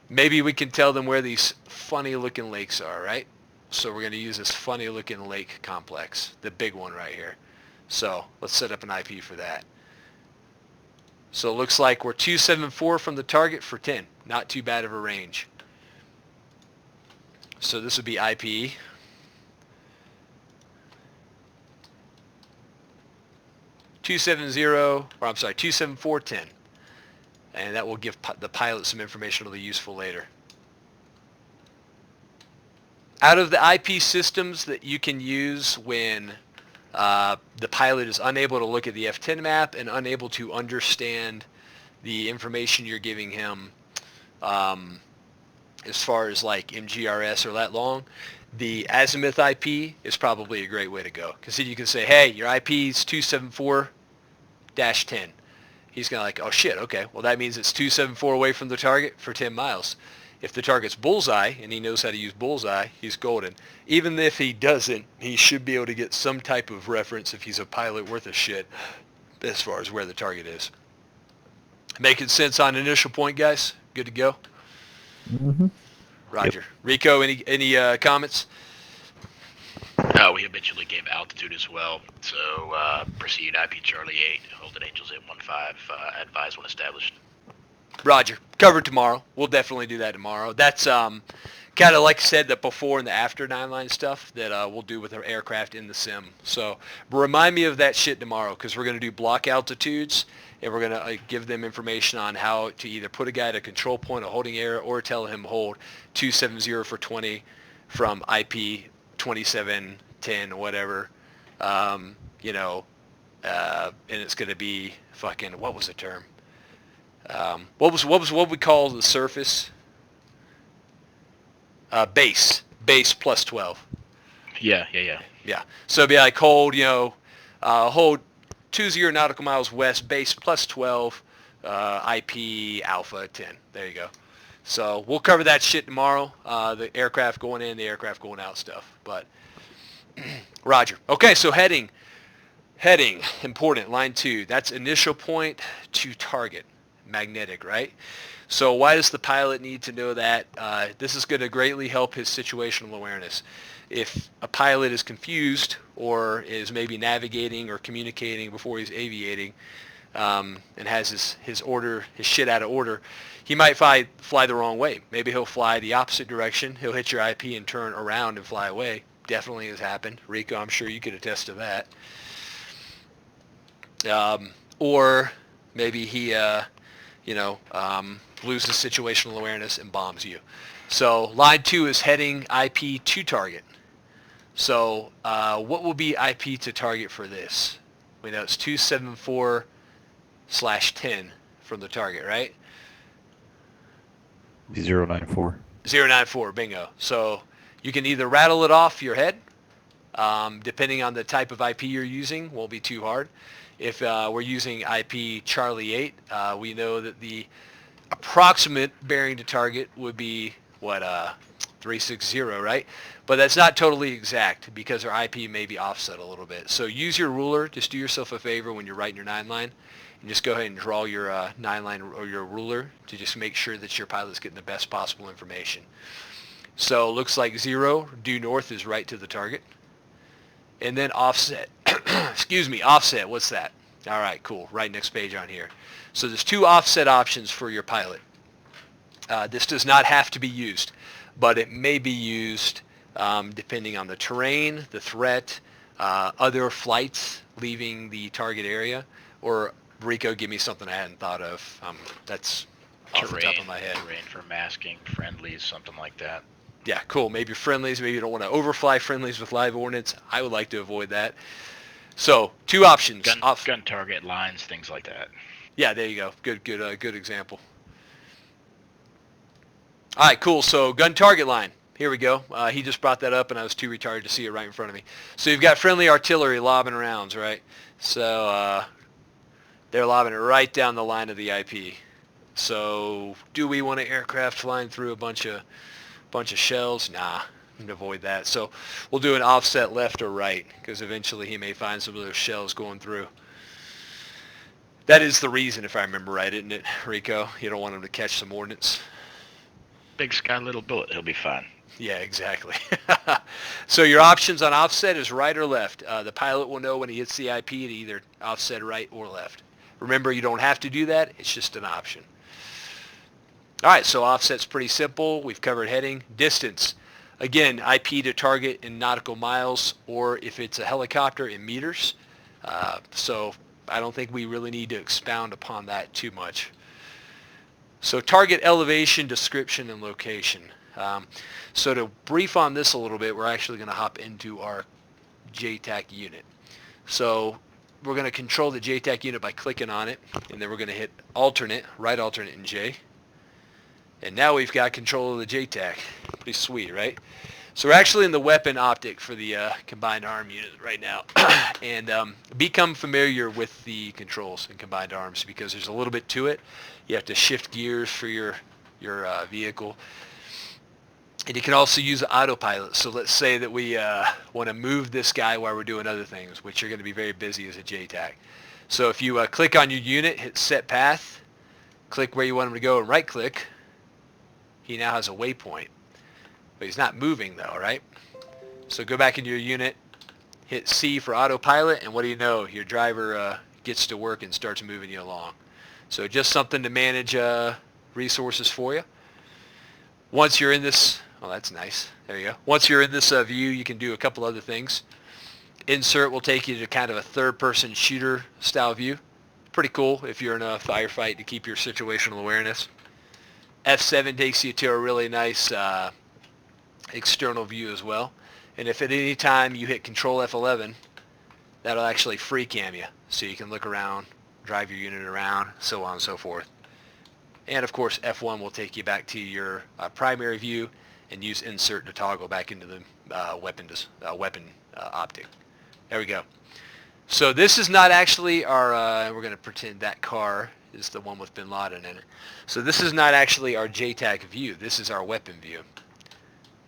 maybe we can tell them where these funny-looking lakes are, right? So we're going to use this funny-looking lake complex, the big one right here. So let's set up an IP for that. So it looks like we're 274 from the target for 10. Not too bad of a range. So this would be IP. Two 27410. And that will give the pilot some information that'll be useful later. Out of the IP systems that you can use when the pilot is unable to look at the F10 map and unable to understand the information you're giving him as far as like MGRS or lat long, the azimuth IP is probably a great way to go. Because then you can say, hey, your IP is 274-10. He's going to like, oh shit, okay. Well, that means it's 274 away from the target for 10 miles. If the target's bullseye, and he knows how to use bullseye, he's golden. Even if he doesn't, he should be able to get some type of reference if he's a pilot worth a shit as far as where the target is. Making sense on initial point, guys? Good to go? Mm-hmm. Roger. Yep. Rico, any comments? We habitually gave altitude as well. So proceed IP Charlie 8, hold at Angels 815, advise when established. Roger. Covered tomorrow. We'll definitely do that tomorrow. That's kind of like I said, the before and the after 9-line stuff that we'll do with our aircraft in the sim. So remind me of that shit tomorrow because we're going to do block altitudes and we're going to give them information on how to either put a guy at a control point, a holding area, or tell him hold 270 for 20 from IP 2710 whatever, and it's going to be fucking, what was the term? What we call the surface? Base plus 12. Yeah. So it'd be like hold 20 nautical miles west, base plus 12, IP alpha 10. There you go. So we'll cover that shit tomorrow. The aircraft going in, the aircraft going out stuff. But Roger. Okay, so heading, important, line 2. That's initial point to target, magnetic, right? So why does the pilot need to know that? This is going to greatly help his situational awareness. If a pilot is confused or is maybe navigating or communicating before he's aviating and has his shit out of order, he might fly the wrong way. Maybe he'll fly the opposite direction. He'll hit your IP and turn around and fly away. Definitely has happened. Rico, I'm sure you could attest to that. Or maybe he, loses situational awareness and bombs you. So line 2 is heading IP to target. So what will be IP to target for this? We know it's 274/10 from the target, right? 094. 094, bingo. So you can either rattle it off your head, depending on the type of IP you're using, won't be too hard. If we're using IP Charlie 8, we know that the approximate bearing to target would be 360, right? But that's not totally exact because our IP may be offset a little bit. So use your ruler. Just do yourself a favor when you're writing your 9 line, and just go ahead and draw your 9 line or your ruler to just make sure that your pilot's getting the best possible information. So it looks like 0, due north is right to the target. And then offset. Excuse me, offset, what's that? All right, cool. Right next page on here. So there's 2 offset options for your pilot. This does not have to be used, but it may be used depending on the terrain, the threat, other flights leaving the target area, or Rico, give me something I hadn't thought of. That's off the top of my head. Terrain for masking, friendlies, something like that. Yeah, cool. Maybe friendlies. Maybe you don't want to overfly friendlies with live ordnance. I would like to avoid that. So 2 options. Gun target lines, things like that. Yeah, there you go. Good example. All right, cool. So gun target line. Here we go. He just brought that up, and I was too retarded to see it right in front of me. So you've got friendly artillery lobbing rounds, right? So they're lobbing it right down the line of the IP. So do we want an aircraft flying through a bunch of shells? Nah, avoid that. So we'll do an offset left or right, because eventually he may find some of those shells going through. That is the reason, if I remember right, isn't it, Rico? You don't want him to catch some ordnance. Big sky, little bullet. He'll be fine. Yeah, exactly. So your options on offset is right or left. The pilot will know when he hits the IP to either offset right or left. Remember, you don't have to do that. It's just an option. All right, so offset's pretty simple. We've covered heading. Distance. Again, IP to target in nautical miles, or if it's a helicopter, in meters. So I don't think we really need to expound upon that too much. So target elevation, description, and location. So to brief on this a little bit, we're actually going to hop into our JTAC unit. So we're going to control the JTAC unit by clicking on it, and then we're going to hit alternate, right alternate in J. And now we've got control of the JTAC. Pretty sweet, right? So we're actually in the weapon optic for the combined arm unit right now. And become familiar with the controls in combined arms, because there's a little bit to it. You have to shift gears for your vehicle. And you can also use Autopilot. So let's say that we want to move this guy while we're doing other things, which are going to be very busy as a JTAC. So if you click on your unit, hit set path, click where you want him to go, and right click, he now has a waypoint. But he's not moving though, right? So go back into your unit, hit C for Autopilot, and what do you know? Your driver gets to work and starts moving you along. So just something to manage resources for you. Once you're in this, oh, that's nice. There you go. Once you're in this view, you can do a couple other things. Insert will take you to kind of a third-person shooter style view. Pretty cool if you're in a firefight to keep your situational awareness. F7 takes you to a really nice external view as well. And if at any time you hit Control F11, that'll actually free cam you. So you can look around, drive your unit around, so on and so forth. And of course, F1 will take you back to your primary view, and use insert to toggle back into the weapon optic. There we go. So this is not actually our, we're going to pretend that car is the one with Bin Laden in it. So this is not actually our JTAC view. This is our weapon view.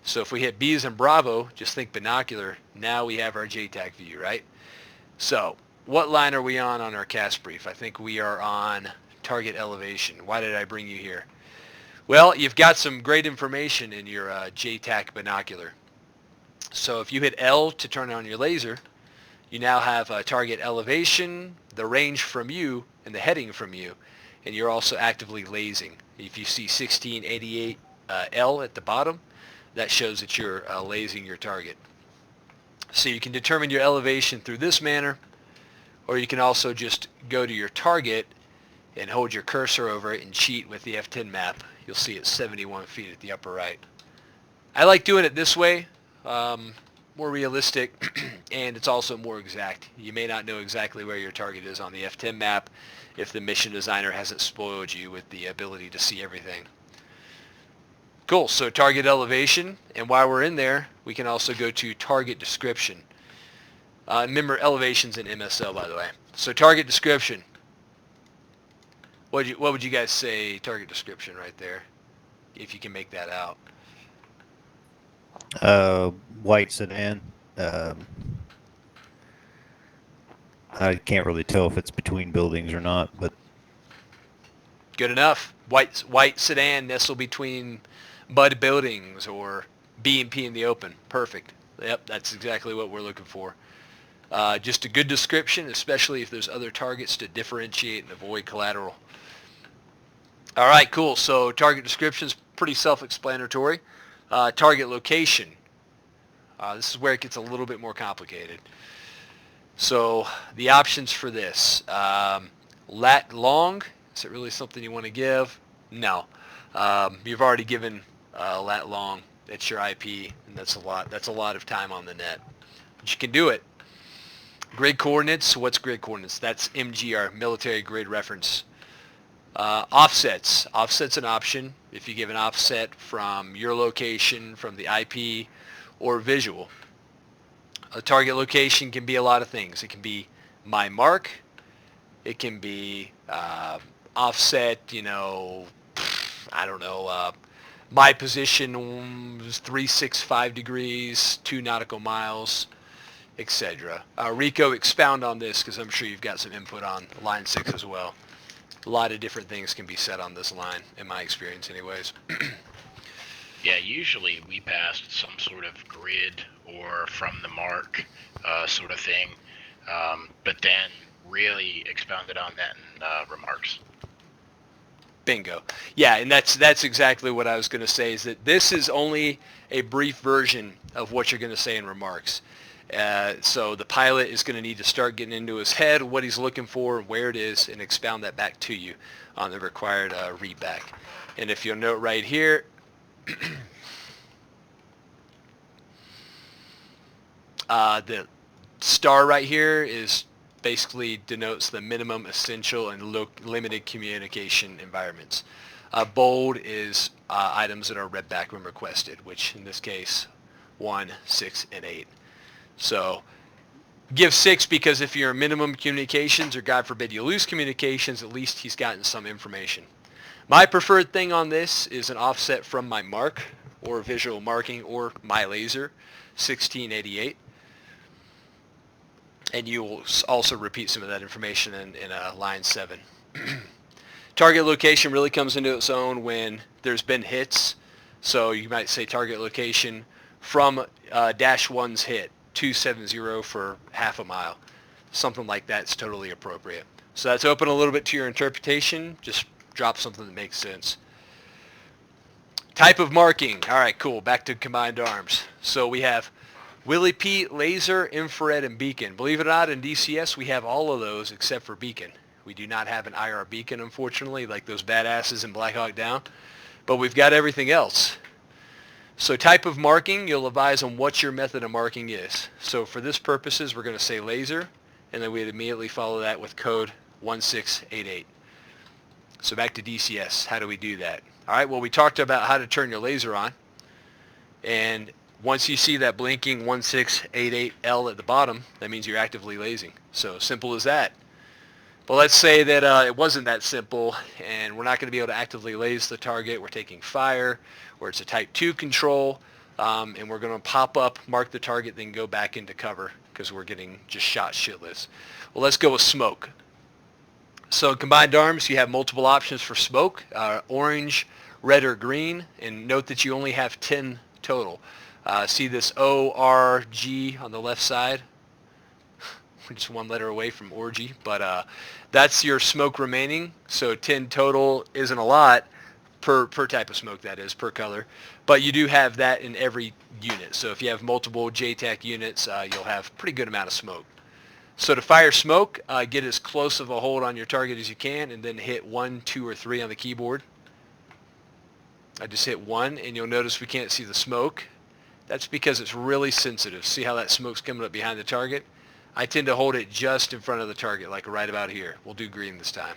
So if we hit B's and Bravo, just think binocular, now we have our JTAC view, right? So what line are we on our cast brief? I think we are on target elevation. Why did I bring you here? Well, you've got some great information in your JTAC binocular. So if you hit L to turn on your laser, you now have target elevation, the range from you, and the heading from you. And you're also actively lasing. If you see 1688 L at the bottom, that shows that you're lasing your target. So you can determine your elevation through this manner, or you can also just go to your target and hold your cursor over it and cheat with the F10 map. You'll see it's 71 feet at the upper right. I like doing it this way, more realistic, and it's also more exact. You may not know exactly where your target is on the F10 map if the mission designer hasn't spoiled you with the ability to see everything. Cool, so target elevation, and while we're in there, we can also go to target description. Remember, elevation's in MSL, by the way. So target description. What would you guys say target description right there, if you can make that out? White sedan. Um, I can't really tell if it's between buildings or not, but Good enough. White sedan nestled between mud buildings or B&P in the open. Perfect. Yep, that's exactly what we're looking for. Just a good description, especially if there's other targets to differentiate and avoid collateral. All right, cool. So target description is pretty self-explanatory. Target location. This is where it gets a little bit more complicated. So the options for this. Lat long. Is it really something you want to give? No. You've already given lat long. It's your IP, and that's a lot. That's a lot of time on the net. But you can do it. Grid coordinates. What's grid coordinates? That's MGR, military grid reference. Offsets. Offset's an option if you give an offset from your location, from the IP, or visual. A target location can be a lot of things. It can be my mark. It can be offset, I don't know, my position was 365 degrees, 2 nautical miles, etc. Rico, expound on this because I'm sure you've got some input on line 6 as well. A lot of different things can be said on this line, in my experience anyways. Yeah, usually we passed some sort of grid or from the mark sort of thing, but then really expounded on that in remarks. Bingo. Yeah, and that's exactly what I was going to say, is that this is only a brief version of what you're going to say in remarks. So the pilot is going to need to start getting into his head what he's looking for, where it is, and expound that back to you on the required read back. And if you'll note right here, the star right here is basically denotes the minimum essential and limited communication environments. Bold is items that are read back when requested, which in this case 1, 6, and 8. So give 6 because if you're in minimum communications, or God forbid you lose communications, at least he's gotten some information. My preferred thing on this is an offset from my mark or visual marking or my laser, 1688. And you will also repeat some of that information in line 7. Target location really comes into its own when there's been hits. So you might say target location from dash 1's hit, 270 for half a mile. Something like that's totally appropriate. So that's open a little bit to your interpretation. Just drop something that makes sense. Type of marking. All right, cool. Back to combined arms. So we have Willie P, laser, infrared, and beacon. Believe it or not, in DCS we have all of those except for beacon. We do not have an IR beacon, unfortunately, like those badasses in Black Hawk Down. But we've got everything else. So type of marking, you'll advise on what your method of marking is. So for this purposes, we're going to say laser, and then we'd immediately follow that with code 1688. So back to DCS. How do we do that? All right, well, we talked about how to turn your laser on. And once you see that blinking 1688L at the bottom, that means you're actively lasing. So simple as that. But let's say that it wasn't that simple, and we're not going to be able to actively lase the target. We're taking fire, or it's a type 2 control, and we're going to pop up, mark the target, then go back into cover because we're getting just shot shitless. Well, let's go with smoke. So combined arms, you have multiple options for smoke, orange, red, or green, and note that you only have 10 total. See this O-R-G on the left side? We're just one letter away from orgy, but that's your smoke remaining. So 10 total isn't a lot per type of smoke, that is, per color. But you do have that in every unit. So if you have multiple JTAC units, you'll have a pretty good amount of smoke. So to fire smoke, get as close of a hold on your target as you can, and then hit 1, 2, or 3 on the keyboard. I just hit 1, and you'll notice we can't see the smoke. That's because it's really sensitive. See how that smoke's coming up behind the target? I tend to hold it just in front of the target, like right about here. We'll do green this time.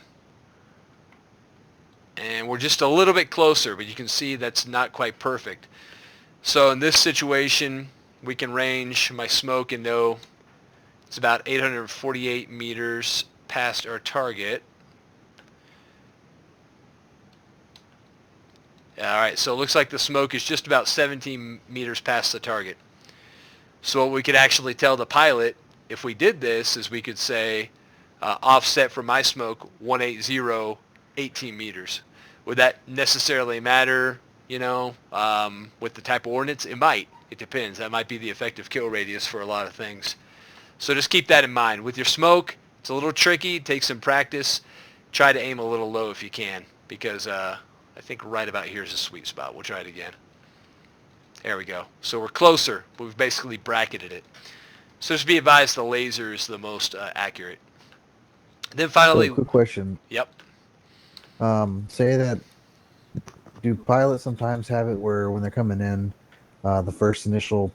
And we're just a little bit closer, but you can see that's not quite perfect. So in this situation, we can range my smoke and know it's about 848 meters past our target. All right, so it looks like the smoke is just about 17 meters past the target. So what we could actually tell the pilot if we did this is we could say offset for my smoke 180, 18 meters. Would that necessarily matter, with the type of ordnance? It might. It depends. That might be the effective kill radius for a lot of things. So just keep that in mind. With your smoke, it's a little tricky. Take some practice. Try to aim a little low if you can, because I think right about here is a sweet spot. We'll try it again. There we go. So we're closer, but we've basically bracketed it. So just be advised the laser is the most accurate. Then finally... So, quick question. Yep. Say that, do pilots sometimes have it where when they're coming in, the first initial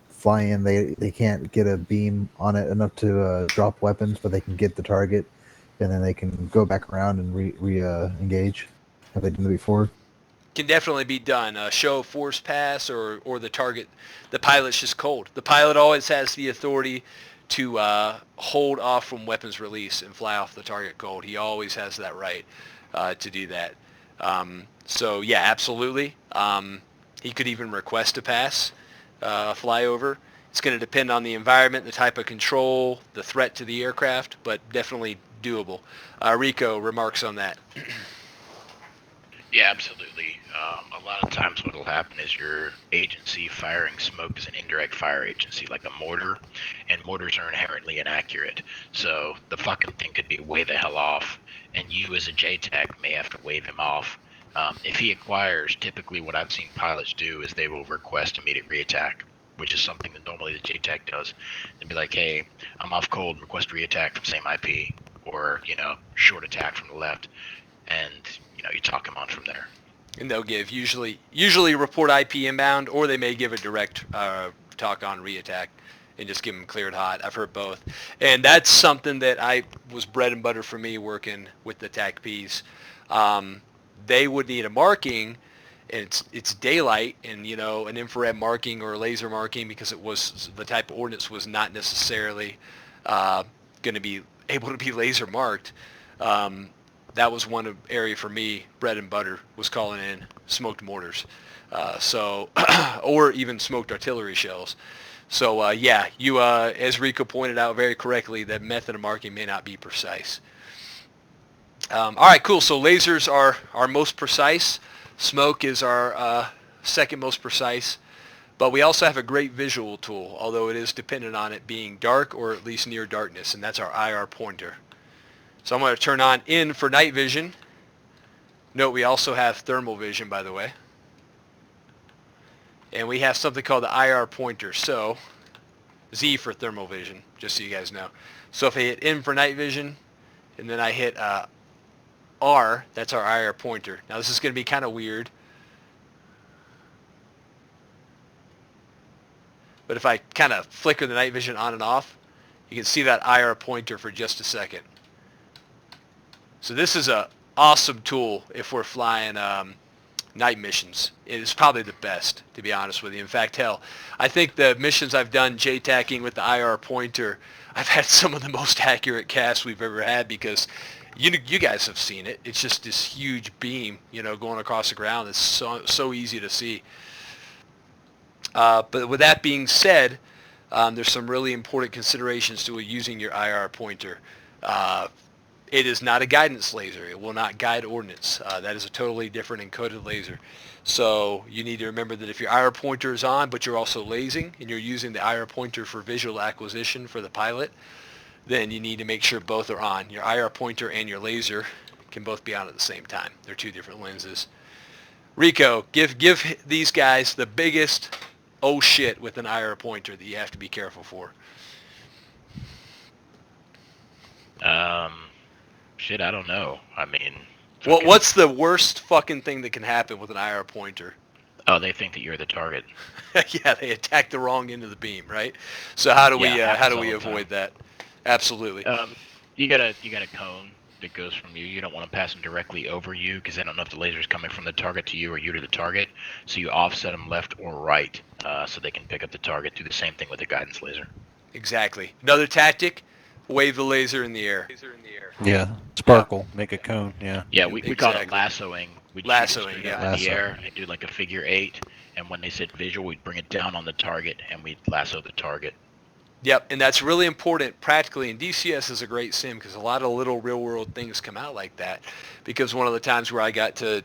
fly in, they can't get a beam on it enough to drop weapons, but they can get the target, and then they can go back around and engage? Have they done it before? Can definitely be done. Show a force pass or the target. The pilot's just cold. The pilot always has the authority to hold off from weapons release and fly off the target cold. He always has that right to do that. So yeah, absolutely. He could even request a pass, flyover. It's going to depend on the environment, the type of control, the threat to the aircraft, but definitely doable. Rico, remarks on that. Yeah, absolutely. A lot of times what will happen is your agency firing smoke is an indirect fire agency, like a mortar, and mortars are inherently inaccurate. So the fucking thing could be way the hell off, and you as a JTAC may have to wave him off. If he acquires, typically what I've seen pilots do is they will request immediate reattack, which is something that normally the JTAC does. They'd be like, hey, I'm off cold, request reattack from same IP, or, short attack from the left, and you talk him on from there. And they'll give usually report IP inbound, or they may give a direct talk on reattack and just give them cleared hot. I've heard both, and that's something that I was bread and butter for me working with the TACPs. They would need a marking, and it's daylight, and an infrared marking or a laser marking, because it was the type of ordnance was not necessarily going to be able to be laser marked. That was one area for me, bread and butter, was calling in smoked mortars, or even smoked artillery shells. So yeah, you as Rico pointed out very correctly, that method of marking may not be precise. All right, cool. So lasers are our most precise. Smoke is our second most precise. But we also have a great visual tool, although it is dependent on it being dark or at least near darkness, and that's our IR pointer. So I'm going to turn on in for night vision. Note we also have thermal vision, by the way. And we have something called the IR pointer. So Z for thermal vision, just so you guys know. So if I hit in for night vision, and then I hit R, that's our IR pointer. Now this is going to be kind of weird. But if I kind of flicker the night vision on and off, you can see that IR pointer for just a second. So this is a awesome tool if we're flying night missions. It is probably the best, to be honest with you. In fact, hell, I think the missions I've done JTACing with the IR pointer, I've had some of the most accurate casts we've ever had, because you guys have seen it. It's just this huge beam, going across the ground. It's so easy to see. But with that being said, there's some really important considerations to using your IR pointer. It is not a guidance laser. It will not guide ordnance. That is a totally different encoded laser. So you need to remember that if your IR pointer is on, but you're also lasing, and you're using the IR pointer for visual acquisition for the pilot, then you need to make sure both are on. Your IR pointer and your laser can both be on at the same time. They're two different lenses. Rico, give these guys the biggest oh shit with an IR pointer that you have to be careful for. Shit, I don't know. I mean... What's the worst fucking thing that can happen with an IR pointer? Oh, they think that you're the target. Yeah, they attack the wrong end of the beam, right? So how do we avoid that? Absolutely. You got a cone that goes from you. You don't want to pass them directly over you, because they don't know if the laser's coming from the target to you or you to the target. So you offset them left or right, so they can pick up the target. Do the same thing with the guidance laser. Exactly. Another tactic: wave the laser in the air. Yeah, sparkle, make a cone. Yeah. Yeah, we call it lassoing, We'd Lassoing, shoot it straight yeah. up in the Lasso. air and do like a figure 8. And when they said visual, we'd bring it down on the target and we'd lasso the target. Yep, and that's really important practically, and DCS is a great sim because a lot of little real-world things come out like that. Because one of the times where I got to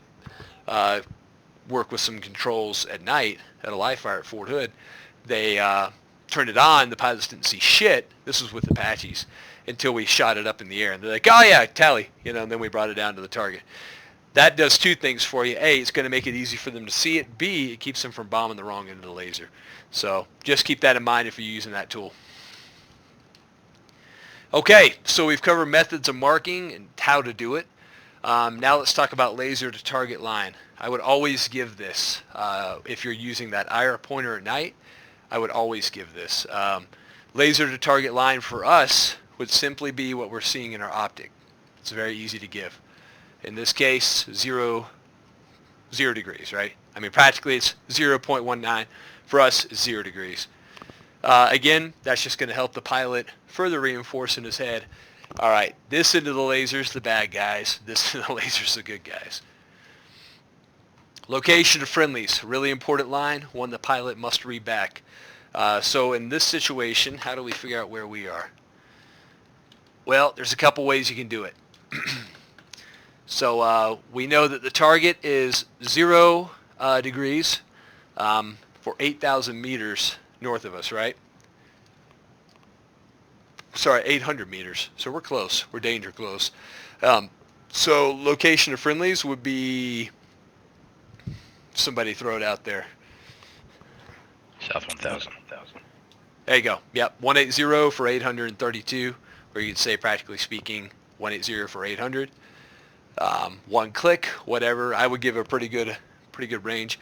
work with some controls at night at a live fire at Fort Hood, they turned it on, the pilots didn't see shit, this was with Apaches, until we shot it up in the air. And they're like, oh yeah, tally, and then we brought it down to the target. That does two things for you. A, it's going to make it easy for them to see it. B, it keeps them from bombing the wrong end of the laser. So just keep that in mind if you're using that tool. Okay, so we've covered methods of marking and how to do it. Now let's talk about laser to target line. I would always give this. If you're using that IR pointer at night, I would always give this. Laser to target line for us would simply be what we're seeing in our optic. It's very easy to give. In this case, 0 degrees, right? I mean, practically it's 0.19. For us, 0 degrees. Again, that's just going to help the pilot further reinforce in his head, all right, this end of the laser's the bad guys, this end of the laser's the good guys. Location of friendlies, really important line, one the pilot must read back. So in this situation, how do we figure out where we are? Well, there's a couple ways you can do it. So we know that the target is 0 degrees for 8,000 meters north of us, right? Sorry, 800 meters. So we're close. We're danger close. So location of friendlies would be, somebody throw it out there. South 1000. There you go. Yep, 180 for 832, or you could say, practically speaking, 180 for 800. One click, whatever. I would give a pretty good range.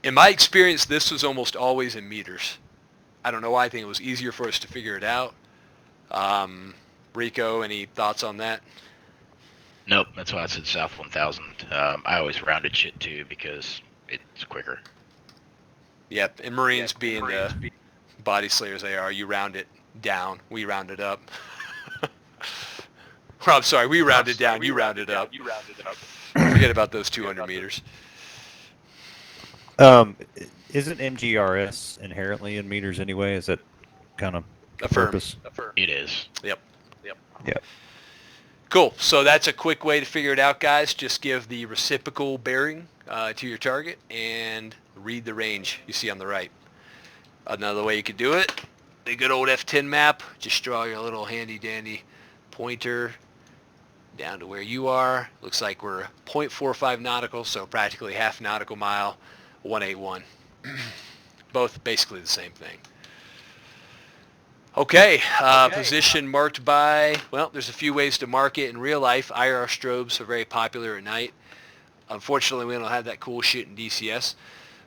In my experience, this was almost always in meters. I don't know why. I think it was easier for us to figure it out. Rico, any thoughts on that? Nope, that's why I said South 1000. I always rounded shit too because it's quicker. Yep, and Marines being the body slayers they are, you round it down, we round it up. I'm sorry, we round it down, you round it up. Forget about those 200 meters. Isn't MGRS inherently in meters anyway? Is that kind of the Affirm. purpose? It is. Yep. Yeah. Cool. So that's a quick way to figure it out, guys. Just give the reciprocal bearing to your target and read the range you see on the right. Another way you could do it, the good old F10 map. Just draw your little handy-dandy pointer down to where you are. Looks like we're 0.45 nautical, so practically half nautical mile, 181. Both basically the same thing. Okay, position marked by, well, there's a few ways to mark it in real life. IR strobes are very popular at night. Unfortunately, we don't have that cool shit in DCS.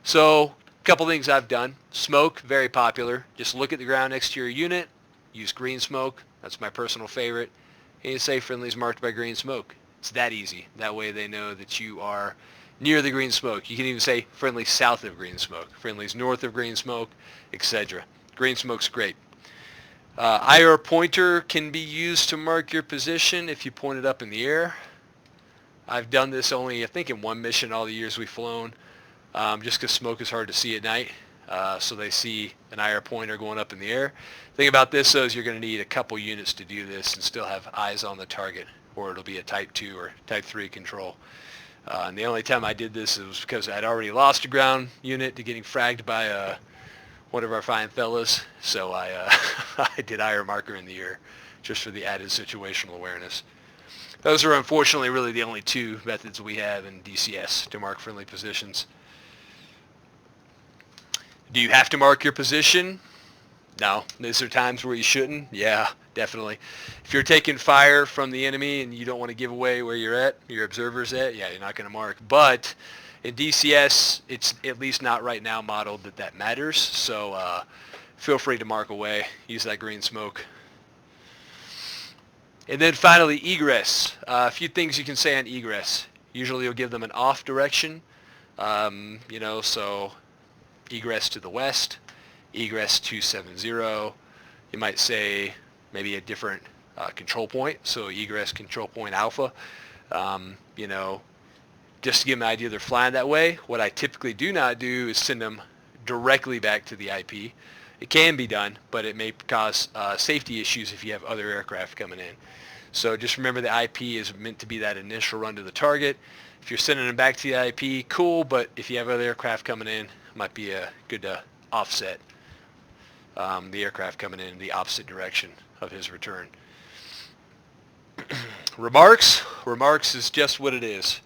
So, a couple things I've done. Smoke, very popular. Just look at the ground next to your unit. Use green smoke. That's my personal favorite. And you say friendlies marked by green smoke. It's that easy. That way they know that you are near the green smoke. You can even say friendlies south of green smoke, friendlies north of green smoke, etc. Green smoke's great. IR pointer can be used to mark your position if you point it up in the air. I've done this only, I think, in one mission all the years we've flown, just because smoke is hard to see at night. So they see an IR pointer going up in the air. The thing about this, though, is you're going to need a couple units to do this and still have eyes on the target, or it'll be a Type 2 or Type 3 control. And the only time I did this was because I'd already lost a ground unit to getting fragged by one of our fine fellas, so I I did IR marker in the air just for the added situational awareness. Those are unfortunately really the only two methods we have in DCS to mark friendly positions. Do you have to mark your position? No. Is there times where you shouldn't? Yeah, definitely. If you're taking fire from the enemy and you don't want to give away where you're at, your observer's at, yeah, you're not going to mark. But in DCS, it's at least not right now modeled that matters. So feel free to mark away. Use that green smoke. And then finally, egress. A few things you can say on egress. Usually you'll give them an off direction. So egress to the west, egress 270. You might say maybe a different control point. So egress control point alpha. just to give them an idea they're flying that way. What I typically do not do is send them directly back to the IP. It can be done, but it may cause safety issues if you have other aircraft coming in. So just remember the IP is meant to be that initial run to the target. If you're sending them back to the IP, cool, but if you have other aircraft coming in, it might be good to offset the aircraft coming in the opposite direction of his return. Remarks. Remarks is just what it is.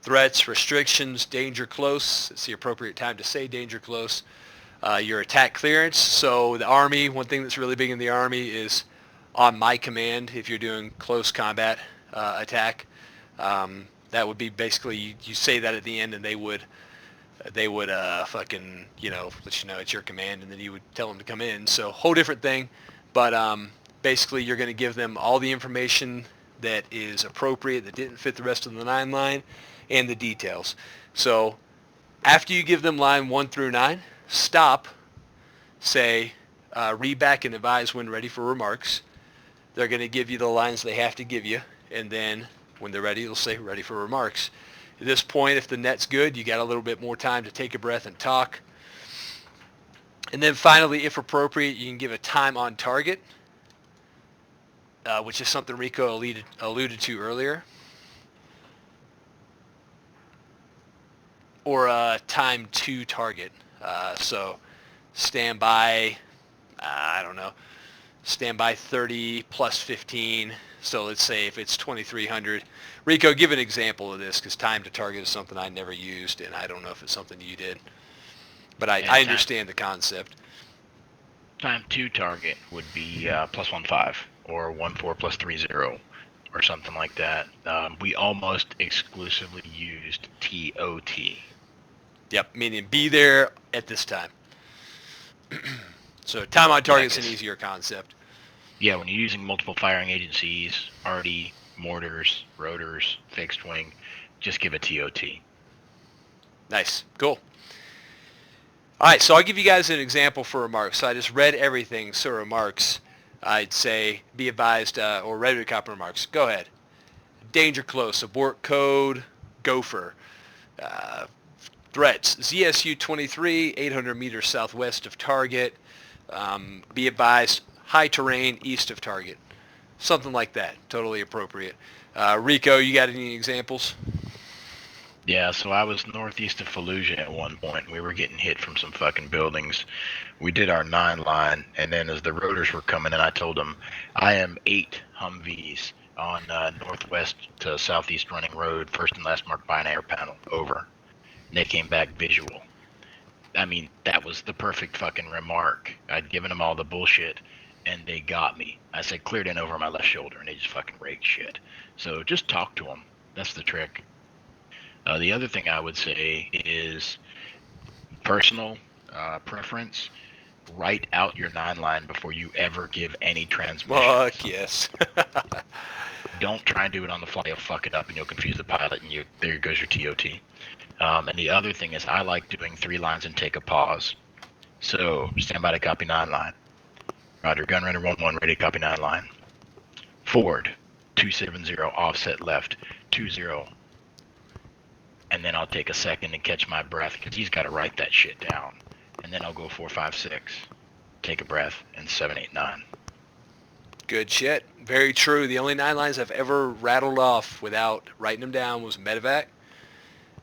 Threats, restrictions, danger close. It's the appropriate time to say danger close. Your attack clearance. So the Army, one thing that's really big in the Army is on my command, if you're doing close combat attack, that would be basically, you say that at the end and they would fucking, let you know it's your command, and then you would tell them to come in. So whole different thing. But basically you're going to give them all the information that is appropriate, that didn't fit the rest of the 9 line, and the details. So after you give them line 1 through 9, stop, say, read back and advise when ready for remarks. They're going to give you the lines they have to give you, and then when they're ready, they'll say ready for remarks. At this point, if the net's good, you got a little bit more time to take a breath and talk. And then finally, if appropriate, you can give a time on target, which is something Rico alluded to earlier. Or time to target. So stand by, stand by 30 plus 15. So let's say if it's 2300. Rico, give an example of this, because time to target is something I never used, and I don't know if it's something you did. But I understand the concept. Time to target would be +15 or 14 plus 30 or something like that. We almost exclusively used TOT. Yep, meaning be there at this time. So time on target is an easier concept. Yeah, when you're using multiple firing agencies, arty, mortars, rotors, fixed wing, just give a TOT. Nice, cool. All right, so I'll give you guys an example for remarks. So I just read everything, so remarks, I'd say be advised, or ready to copy remarks. Go ahead. Danger close, abort code, gopher. Threats, ZSU 23, 800 meters southwest of target. Be advised, high terrain east of target. Something like that, totally appropriate. Rico, you got any examples? Yeah, so I was northeast of Fallujah at one point. We were getting hit from some fucking buildings. We did our 9 line, and then as the rotors were coming in, I told them, I am 8 Humvees on northwest to southeast running road, first and last marked by an air panel. Over. And they came back visual. I mean, that was the perfect fucking remark. I'd given them all the bullshit, and they got me. I said, cleared in over my left shoulder, and they just fucking raked shit. So just talk to them. That's the trick. The other thing I would say is personal preference. Write out your 9 line before you ever give any transmission. Fuck yes. Don't try and do it on the fly. You'll fuck it up, and you'll confuse the pilot, and there goes your TOT. And the other thing is I like doing 3 lines and take a pause. So stand by to copy 9 line. Roger, gunrunner 1-1, ready to copy 9 line. Forward, 270, offset left, 20. And then I'll take a second and catch my breath, because he's got to write that shit down. And then I'll go 4, 5, 6, take a breath, and 7, 8, 9. Good shit. Very true. The only 9 lines I've ever rattled off without writing them down was medevac.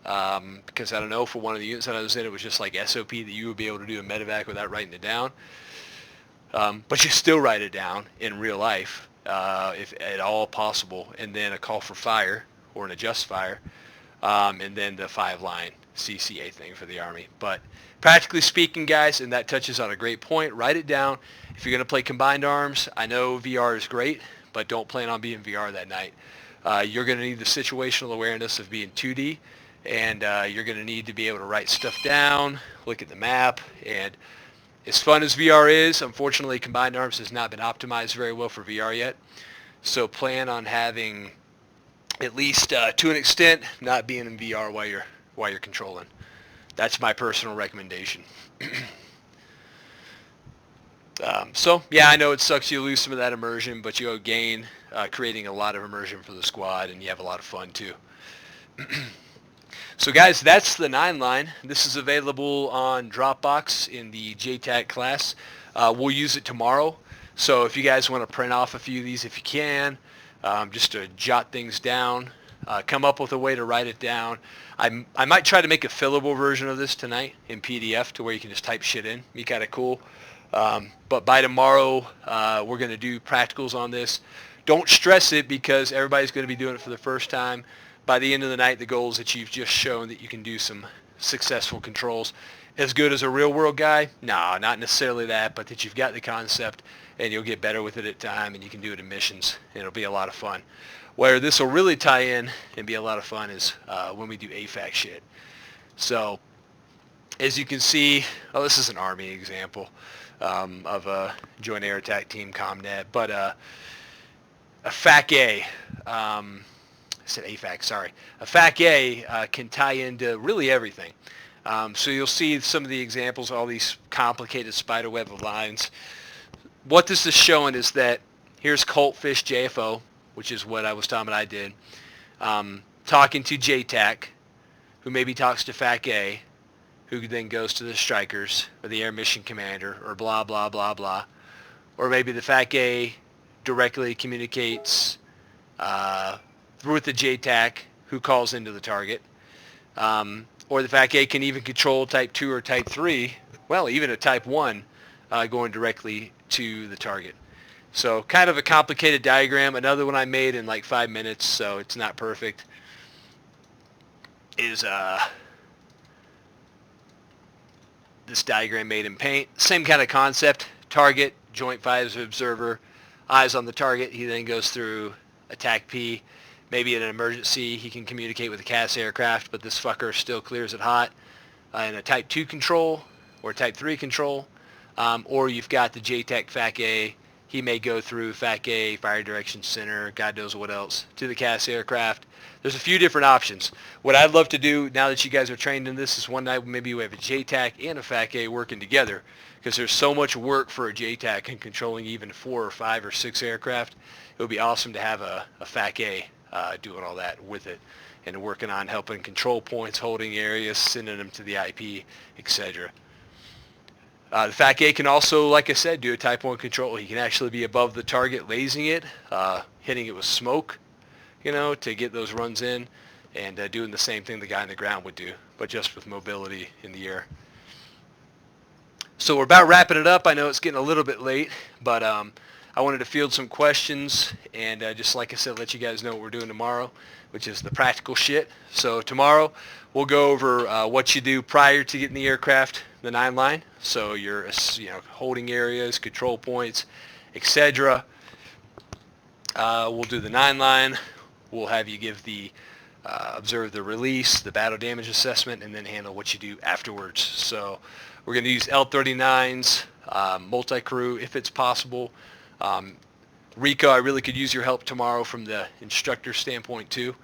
Because I don't know, for one of the units that I was in, it was just like SOP that you would be able to do a medevac without writing it down. But you still write it down in real life, if at all possible. And then a call for fire, or an adjust fire. And then the 5-line CCA thing for the Army. But practically speaking, guys, and that touches on a great point, write it down. If you're going to play combined arms, I know VR is great, but don't plan on being VR that night. You're going to need the situational awareness of being 2D, and you're going to need to be able to write stuff down, look at the map, and as fun as VR is, unfortunately, combined arms has not been optimized very well for VR yet. So plan on having, at least to an extent, not being in VR while you're controlling. That's my personal recommendation. So yeah, I know it sucks you lose some of that immersion, but you'll gain creating a lot of immersion for the squad, and you have a lot of fun too. So guys, that's the 9 line. This is available on Dropbox in the JTAC class. We'll use it tomorrow. So if you guys want to print off a few of these, if you can, just to jot things down, come up with a way to write it down. I might try to make a fillable version of this tonight in PDF to where you can just type shit in. Be kind of cool. But by tomorrow, we're going to do practicals on this. Don't stress it because everybody's going to be doing it for the first time. By the end of the night, the goal is that you've just shown that you can do some successful controls. As good as a real-world guy? No, not necessarily that, but that you've got the concept and you'll get better with it at time and you can do it in missions and it'll be a lot of fun. Where this will really tie in and be a lot of fun is when we do AFAC shit. So, as you can see, this is an Army example of a Joint Air Attack Team ComNet, but a FAC-A, I said AFAC, sorry. A FAC-A can tie into really everything. So you'll see some of the examples, all these complicated spider web of lines. What this is showing is that here's Coltfish JFO, which is what I was talking about I did, talking to JTAC, who maybe talks to FAC-A, who then goes to the strikers or the air mission commander or blah, blah, blah, blah. Or maybe the FAC-A directly communicates with the JTAC, who calls into the target. Or the FAC-A can even control Type 2 or Type 3, well, even a Type 1, going directly to the target. So kind of a complicated diagram. Another one I made in like 5 minutes, so it's not perfect, is this diagram made in Paint. Same kind of concept. Target, joint visor observer, eyes on the target. He then goes through attack P. Maybe in an emergency, he can communicate with a CAS aircraft, but this fucker still clears it hot. In a Type 2 control or Type 3 control. Or you've got the JTAC FAC-A. He may go through FAC-A, Fire Direction Center, God knows what else, to the CAS aircraft. There's a few different options. What I'd love to do, now that you guys are trained in this, is one night maybe we have a JTAC and a FAC-A working together, because there's so much work for a JTAC in controlling even 4 or 5 or 6 aircraft. It would be awesome to have a FAC-A doing all that with it and working on helping control points, holding areas, sending them to the IP, etc. The FAC-A can also, like I said, do a Type 1 control. He can actually be above the target, lasing it, hitting it with smoke, to get those runs in, and doing the same thing the guy on the ground would do, but just with mobility in the air. So we're about wrapping it up. I know it's getting a little bit late, but I wanted to field some questions and just like I said, let you guys know what we're doing tomorrow, which is the practical shit. So tomorrow we'll go over what you do prior to getting the aircraft, the 9 line. So your holding areas, control points, etc. We'll do the 9 line. We'll have you give the observe the release, the battle damage assessment, and then handle what you do afterwards. So we're going to use L-39s, multi-crew if it's possible. Rico, I really could use your help tomorrow from the instructor standpoint too.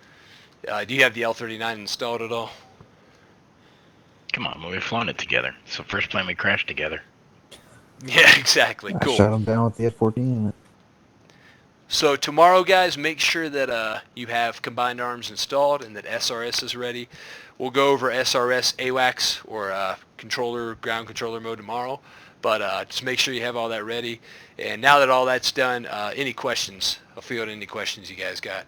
Do you have the L-39 installed at all? Come on, we've flown it together. It's the first plane we crashed together. Yeah, exactly. I Cool. shot him down with the F-14. So tomorrow, guys, make sure that you have combined arms installed and that SRS is ready. We'll go over SRS AWACS or ground controller mode tomorrow, but just make sure you have all that ready. And now that all that's done, any questions? I'll field any questions you guys got.